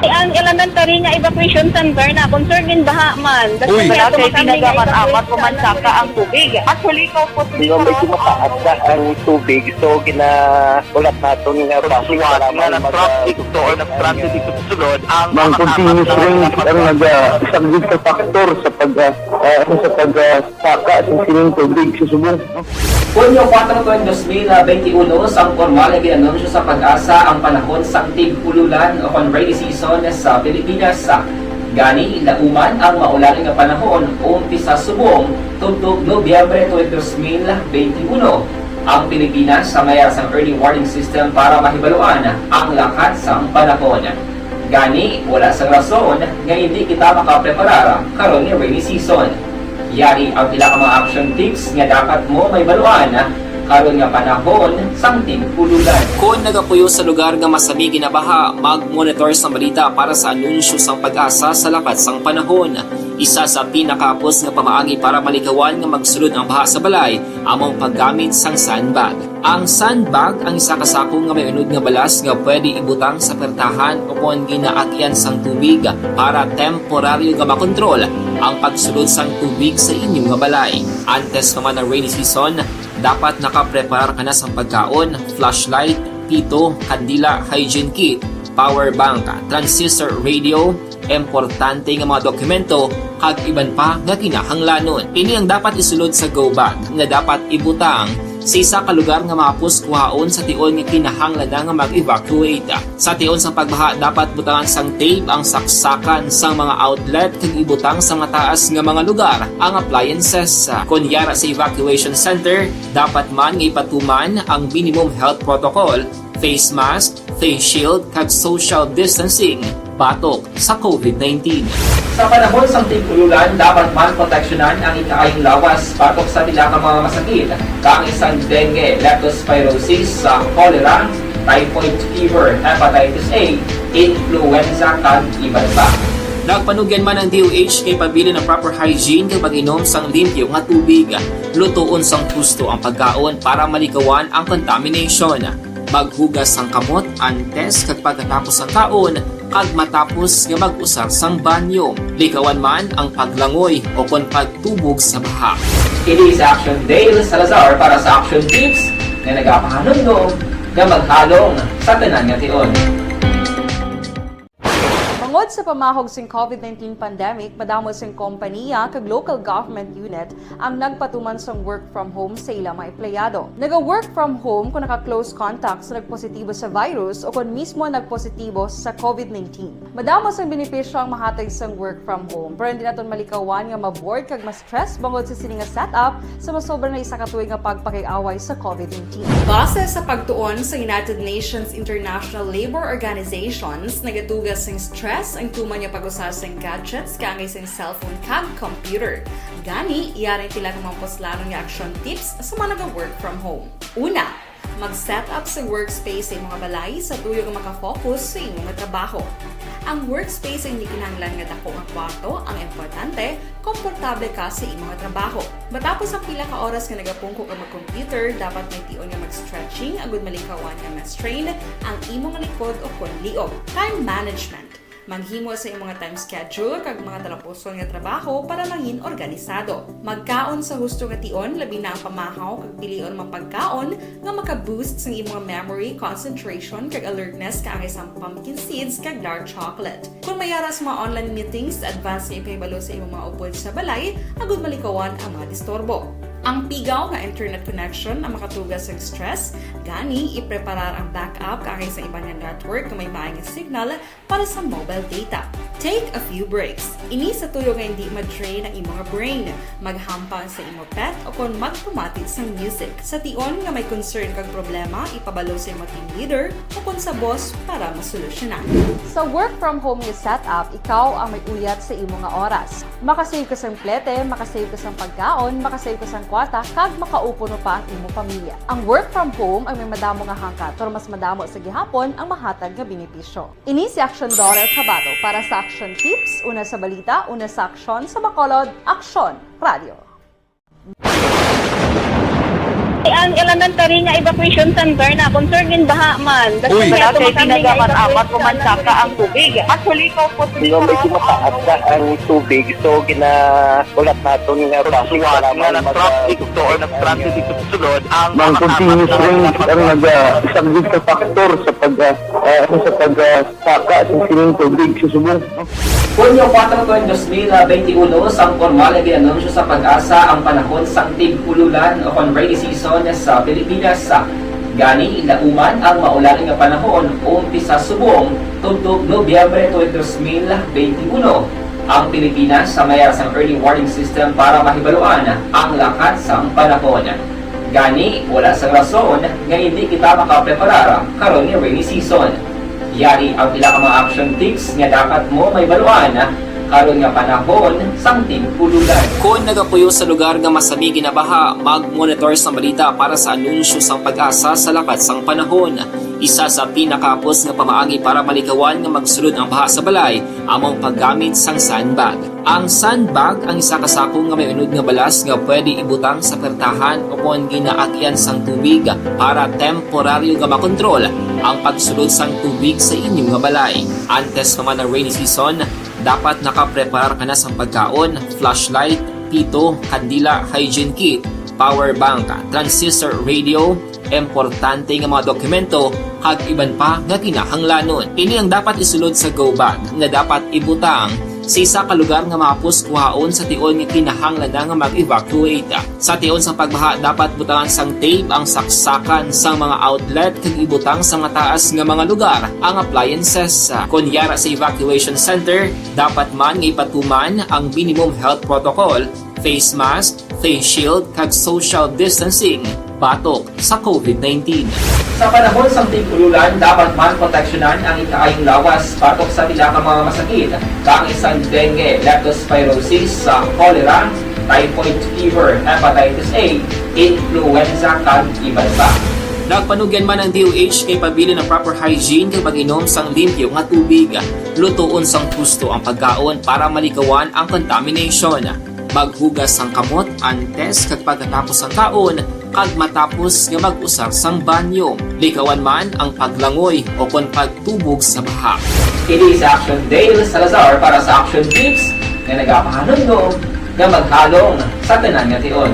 Ang elementary nga evacuation center na concern din baha man. Uy, kaya pinagamat-amat kumansaka ang tubig. Actually, ikaw po Medyo mataas na ang tubig. So, ulat natin nga Pasuwat nga nag-traffic to or nag-traffic dito sa sulod. Mang continuous rin ang nag-isang sa factor sa pagsaka sa sining tubig sa subong. Hunyo 4 2021, sang formal na ginanunsyo sa Pag-asa ang panahon sa tig-ululan o rainy season sa Pilipinas. Gani, lauman ang maulaling nga panahon umpisa subong tubtog Nobyembre 2021. Ang Pilipinas sa mayar sang early warning system para mahibaluan ang lakat sa panahon. Gani, wala sa rason nga hindi kita makapreparar karon ni rainy season. Yari ang pila ka mga action tips nga dapat mo may baluan karon nga panahon sang tig-ululan. Kung nagapuyo sa lugar nga masami ginabaha, mag-monitor sa balita para sa anunsyo sang Pag-asa sa lakat sang panahon. Isa sa pinakapos nga pamaagi para malikawan nga magsulod ang baha sa balay, among paggamit sang sandbag. Ang sandbag ang isa ka sako nga may unod nga balas nga pwede ibutang sa pertahan o kung ginaakyan sang tubig para temporaryo nga makontrol ang pagsulod sang tubig sa inyong nga balay. Antes naman ng rainy season, dapat nakapreparar ka na sa pagkaon, flashlight, pito, kandila, hygiene kit, power bank, transistor radio, importante nga mga dokumento, kag iban pa nga kinahanglanon. Ini ang dapat isulod sa go bag nga dapat ibutang sa isa ka lugar nga mapus kuhaon sa tion nga kinahanglan nga mag-evacuate. Sa tion sa pagbaha, dapat butangan sang tape ang saksakan sa mga outlet kag ibutang sa mataas nga mga lugar ang appliances. Kunyara sa evacuation center, dapat man nga ipatuman ang minimum health protocol, face mask, face shield kag social distancing batok sa COVID-19. Sa panahon sang tig-ululan, dapat man proteksyonan ang ikaayong lawas batok sa pila ka mga masakit, kang isang dengue, leptospirosis, cholera, typhoid fever, hepatitis A, influenza kag iban pa. Nagpanugyan man ang DOH kay pabili ng proper hygiene kay pag-inom sang limpyo nga tubig, lutuon sang husto ang pagkaon para malikawan ang contamination. Maghugas sang kamot antes kag pagkatapos ang kaon kag matapos nga mag-usar sang banyo. Likawan man ang paglangoy o kon pagtubog sa baha. Kini sa Action Dale Salazar para sa Action Tips nga nagapahanundong nga maghalong sa tanan nga tion. Tungod sa pamahog sing COVID-19 pandemic, madamo sing kompanya kag local government unit ang nagpatuman sang work from home sa ilang mga empleyado. Naga-work from home kung naka-close contact sa nagpositibo sa virus o kung mismo nagpositibo sa COVID-19. Madamo sang benepisyo ang mahatag sang work from home, pero hindi naton malikawan nga ma-bored kag ma-stress bangod sa sini nga setup sa masobra na isa ka tuig nga pagpakiaway sa COVID-19. Base sa pagtuon sa United Nations International Labour Organizations, nagatugas sing stress ang tuman niya pag-usar sa gadgets kaangay sa cellphone kag computer. Gani, iyarin tila ng mga poslanong nga action tips sa mga nag-work from home. Una, mag-set up sa workspace sa mga balay sa tuyo nga makafocus sa imong trabaho. Ang workspace ay hindi kinahanglan nga dako nga kwarto, ang importante, komportable ka sa imong trabaho. Matapos ang pila ka oras nga nagapungko ka mag-computer, dapat may tion nga mag-stretching agud malikawan nga ma-strain ang imong likod o konliog. Time management. Manghimo sa imong time schedule kag mga talapuson nga trabaho para mangin organisado. Magkaon sa husto nga tion, labi na ang pamahaw kag pilion mapagkaon nga maka-boost sa imong memory, concentration kag alertness kaangay sa pumpkin seeds kag dark chocolate. Kung mayaras mga online meetings, advance nga ipahibalo sa imong mga upod sa balay, agud malikawan ang mga disturbo. Ang pigaw nga internet connection ang makatugas sa stress, gani ipreparar ang backup kakay sa ibang nga network na may maayong signal para sa mobile data. Take a few breaks. Ini sa tuyo nga hindi mag-drain ang imong brain, maghampang sa imong pet o kung magpumati sa music. Sa tion nga may concern kag problema, ipabalo sa imong team leader o kung sa boss para masolusyonan. Sa work from home nga setup, ikaw ang may uyat sa imong nga oras. Makasave ka sang plete, makasave ka sang pagkaon, makasave ka sang kwarta, kag makaupo no pa ang imong pamilya. Ang work from home ay may madamo nga hangkat, pero mas madamo sa gihapon ang mahatag nga benepisyo. Ini si Action Dorel Cabato para sa Action Tips, una sa balita, una sa aksyon sa Bacolod, Aksyon Radio. Ang elementary nga evacuation center na concern din baha man. Uy, dati pinagaman-amat kumansaka ang tubig. Actually, ikaw po medyo mataas na ang tubig. So, ginaulat natin nga pasuwat nga nag-traffic to or nag-traffic dito sa sulod. Ang continuous rain ang nag-subject sa factor sa pagsaka sa sining tubig sa subong. Hunyo 4 2021, sang formal ay ginanunsyo sa Pag-asa ang panahon sang tig-ululan o rainy season sa Pilipinas. Gani, ilauman ang maulan nga panahon umpisa subong tugtog Nobyembre 2021. Ang Pilipinas sa mayar sang early warning system para mahibaluan ang lakat sang panahon. Gani, wala sang rason nga hindi kita makapreparar karon nga rainy season. Yari ang pila ka mga action tips nga dapat mo may baluan karon nga panahon sang tig-ululan. Kung nagapuyo sa lugar nga masami ginabaha, mag-monitor sa balita para sa anunsyo sang Pag-asa sa lakat sang panahon. Isa sa pinakapos nga pamaagi para malikawan nga magsulod ang baha sa balay, among paggamit sang sandbag. Ang sandbag ang isa kasako nga may unod nga balas nga pwede ibutang sa pertahan o kung ginaagyan sang tubig para temporaryo nga makontrol ang pagsulod sang tubig sa inyong nga balay. Antes naman ng rainy season, dapat nakapreparar ka na sa pagkaon, flashlight, pito, kandila, hygiene kit, power bank, transistor radio, importante nga mga dokumento, kag iban pa nga kinahanglanon. Ini ang dapat isulod sa go bag nga dapat ibutang sa isa ka lugar nga mapus kuhaon sa tion nga kinahanglan nga mag-evacuate. Sa tion sa pagbaha dapat butangan sang tape ang saksakan sa mga outlet kag ibutang sa mataas nga mga lugar ang appliances. Kunyara sa evacuation center, dapat man nga ipatuman ang minimum health protocol, face mask, face shield kag social distancing batok sa COVID-19. Sa panahon sang tig-ululan, dapat man proteksyonan ang ikaayong lawas batok sa pila ka mga masakit, kang isang dengue, leptospirosis, cholera, typhoid fever, hepatitis A, influenza kag iban pa. Nagpanugyan man ang DOH kay pabili ng proper hygiene kay pag-inom sang limpyo nga tubig. Lutuon sang gusto ang pagkaon para malikawan ang contamination. Maghugas sang kamot antes kag pagkatapos ang kaon kag matapos nga mag-usar sang banyo. Likawan man ang paglangoy o kon pagtubog sa baha. Kini sa Action Dale Salazar para sa Action Tips nga nagapahanundong nga maghalong sa tanan nga tion.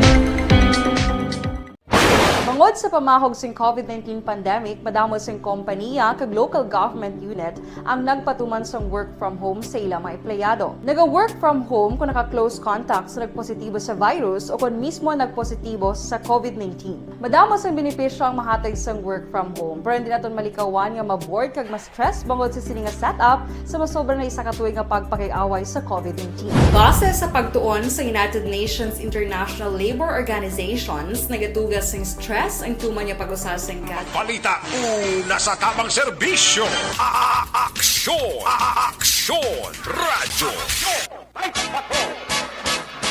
Bangod sa pamahog sing COVID-19 pandemic, madamo sing kompanya kag local government unit ang nagpatuman sang work from home sa ilang mga empleyado. Naga-work from home kung naka-close contact sa nagpositibo sa virus o kung mismo nagpositibo sa COVID-19. Madamo sang benepisyo ang mahatag sang work from home, pero hindi naton malikawan nga ma-bored kag ma-stress bangod sa sini nga setup sa masobra na isa ka tuig nga pagpakiaway sa COVID-19. Base sa pagtuon sa United Nations International Labor Organizations, nagatugas sang stress ang tuman niya pag-usar sa Balita una sa tamang serbisyo. Aksyon! Aksyon! Radyo!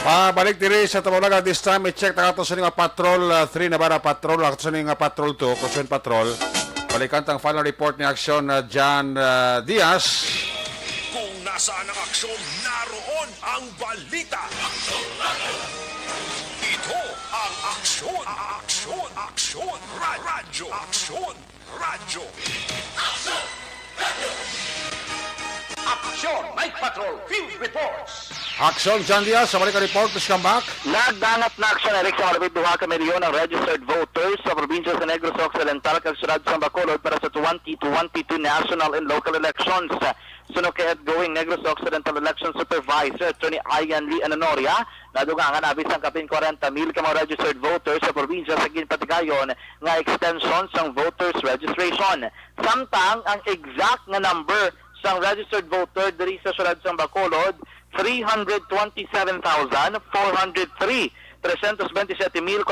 Pabalik diri sa Tamulaga this time, i-check na ito sa nga Patrol 3 Navarra Patrol, at sa nga Patrol 2, Cruzen Patrol. Balikan tang final report ni Aksyon na John Diaz. Kung nasaan ang aksyon, naroon ang balita. Ito ang aksyon. Aksyon! Aksyon! Radyo! Aksyon! Radyo! Aksyon! Night Patrol! Field Reports! Aksyon John Diaz, sa balik report, please come back. Nagdangat na aksyon Eric sa malapit 2 ka milyon ng registered voters sa probinsya sa Negros Occidental kag syudad sa Bacolod para sa 2022 national and local elections. Suno kay outgoing Negros Occidental Election Supervisor Attorney Ian Lee Anonoria, nadugangan abis ang kapin 40,000 ka mga registered voters sa probinsya sa Ginpatigayon nga extension sang voters registration. Samtang ang exact nga number sang registered voter diri sa syudad sang Bacolod 327,403. 327,403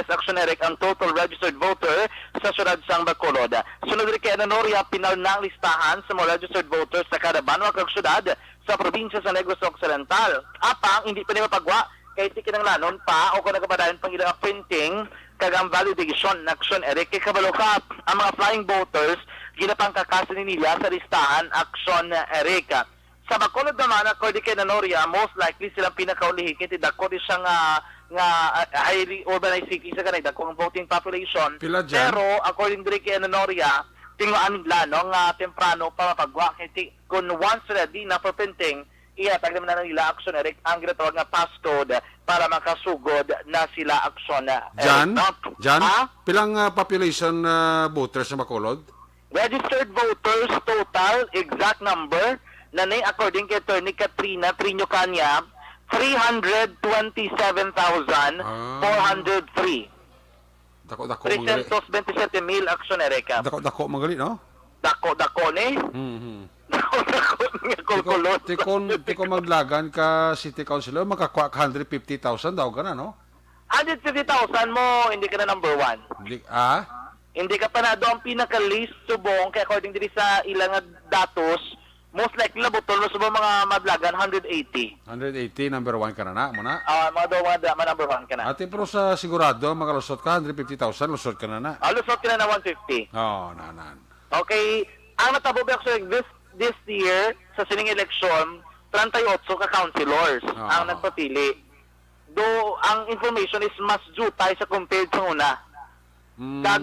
aksyoneric ang total registered voter sa syudad sang Bacolod. Sunod rin kay Anonoria, pinal na ang listahan sa mga registered voters sa kada banwa kag syudad sa probinsya sa Negros Occidental. Apang hindi pa nila pagwa kay tikinanglanon pa o kung nagpadayon pang ilang printing kag ang validation na aksyoneric kay kabalokap ang mga flying voters ginapang kakasin nila sa listahan aksyoneric. Sa Bacolod naman, according kay Anonoria, most likely silang pinakaulihin kaya dako di siya nga highly urbanized city sa kanay, dako ang voting population. Pila dyan? Pero, according din kay Anonoria, tinguan nila, no, nga temprano pa mapagwa. Kaya kung once ready na perpenting, ihatag naman na nila action Eric ang ginatawag nga passcode para makasugod na sila action Jan, pilang population voters sa Bacolod? Registered voters total, exact number, na according kay Attorney Katrina Trino Canya, 327,403. Dako magali. 327,000 aksyonereka. Dako magali, no? Dako ni. Dako nga kulkulot. Tiko maglagan ka city councilor, makakuha ka 150,000 daw ka na, no? 150,000 mo, hindi ka na number 1. Hindi ka pa na doon pinaka-list subong, kaya according din sa ilang datos, most likely na butol sa mga madlagan 180. 180, number 1 ka na muna. Mga daw mga number 1 ka na. Ate, pero sa sigurado, makalusot ka, 150,000, lusot ka na. Lusot ka na 150. Nanan. Okay, ang natabo ba this year, sa sining election, 38 ka councilors ang nagpapili. Do ang information is mas jutay sa compared sa una.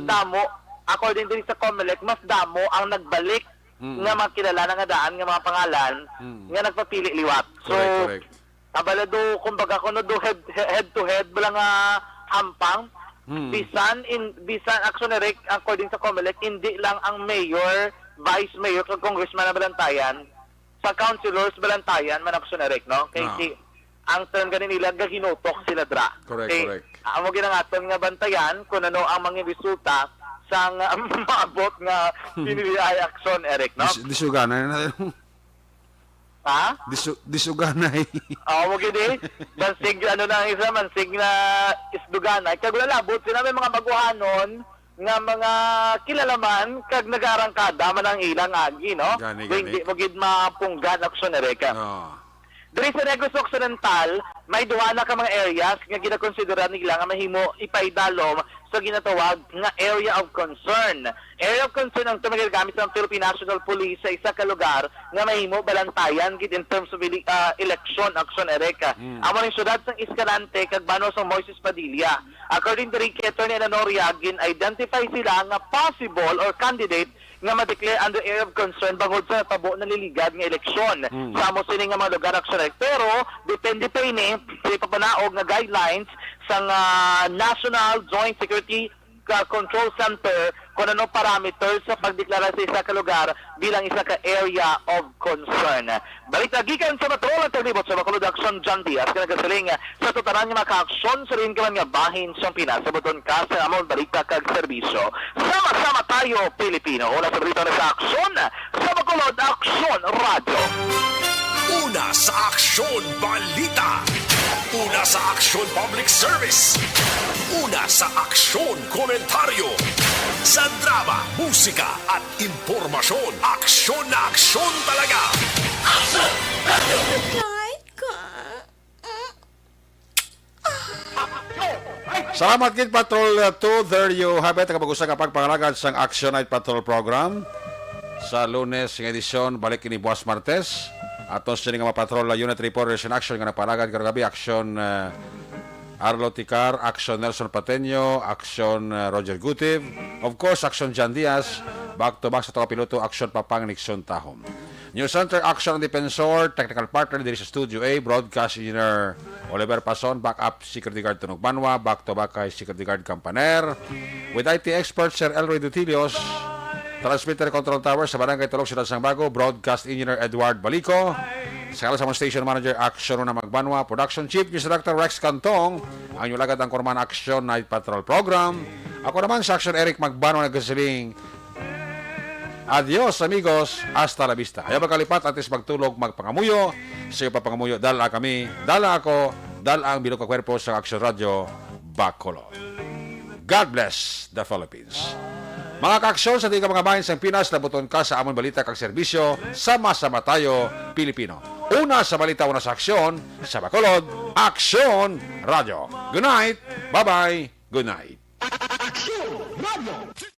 Damo, according din sa COMELEC, mas damo ang nagbalik nga makilala nga daan nga mga pangalan nga nagpapili liwat. So, correct. Abalado, kumbaga kuno do head to head bala nga hampang. Bisan actioneric according sa COMELEC, hindi lang ang mayor, vice mayor, kag congressman na balantayan, sa councilors balantayan man actioneric, no? Kay ang term ganin nila gahinutok sila dra. Correct. Amo ginangaton nga bantayan kung ano ang mga resulta sang maabot nga pinili ay action, Eric, no? Disuganay na. Ha? Disuganay. Mo gini. Mansig mansig na isduganay. Kag wala labot sila may mga baguhanon nga mga kilalaman kag nagarangkada man ang ilang agi, no? Hindi mo gid mapunggan action, Eric. Diri sa Negros Occidental, may duha na ka mga areas nga ginakonsidera nila nga mahimo ipaidalom sa ginatawag nga area of concern. Area of concern ang tumagamit ng Philippine National Police sa isa ka lugar nga mahimo balantayan gid in terms of election action, Ereka. Amo ning syudad sang Escalante kag bano sa Moises Padilla. According to Ricky Attorney Anonoria, identify sila nga possible or candidate nga ma-declare under area of concern bangod sa tabo na liligad nga eleksyon. Sa amo sini nga mga lugar action. Pero depende pa ini sa ipapanaog nga guidelines sa National Joint Security Control Center kung ano parameters sa pagdeklara sa isa ka lugar bilang isa ka area of concern. Balita gikan sa Patrol at taglibot sa Bacolod Action, John Diaz ka nagasiling sa tutaran nga maka-aksyon sa rin ka man nga bahin sa Pinas sa buton ka sa among balita kag serbisyo. Sama-sama tayo, Pilipino. Una sa balita na sa aksyon sa Bacolod Action Radio. Una sa Aksyon Balita. Una sa Aksyon Public Service. Una sa Aksyon Komentaryo. Sa drama, musika at impormasyon. Aksyon na aksyon talaga. Aksyon! Salamat kid Patrol 2. There you have it. Kapag-usa kapag pangalagad sa Action Night Patrol program. Sa Lunes ng edisyon, balik ni Buwas Martes. Atos siya nga mapatrol Unit Reporters in Action nga nagpalagad karong gabi. Action Arlo Ticar, Action Nelson Pateño, Action Roger Gutiv, of course Action Jan Diaz, back to back sa piloto Action Papang Nixon Tahom. News Center, Action Defensor, Technical Partner diri sa Studio A, Broadcast Engineer Oliver Pason, Backup Security Guard Tunog Banwa, back to back kay Security Guard Campaner, with IT Expert Sir Elroy Dutilios, Transmitter Control Tower sa Barangay Tulog, Ciudad Sangbago, Broadcast Engineer Edward Balico, sa Station Manager Action na Magbanwa, Production Chief News Director Rex Cantong, ang inyong ang Korman Action Night Patrol Program. Ako naman sa Action Eric Magbanwa nagkasiling, adios amigos, hasta la vista. Ayaw magkalipat, atis magtulog, magpangamuyo. Sa iyo pa pangamuyo, dala kami, dala ako, dala ang bilog ka kwerpo sa Action Radio, Bacolod. God bless the Philippines. Mga kaaksyon sa mga bayan sa Pinas, nabuton ka sa amon balita kag serbisyo, sama-sama tayo, Pilipino. Una sa balita, una sa aksyon, sa Bacolod, Action Radio. Good night, bye-bye, good night. Action Radio!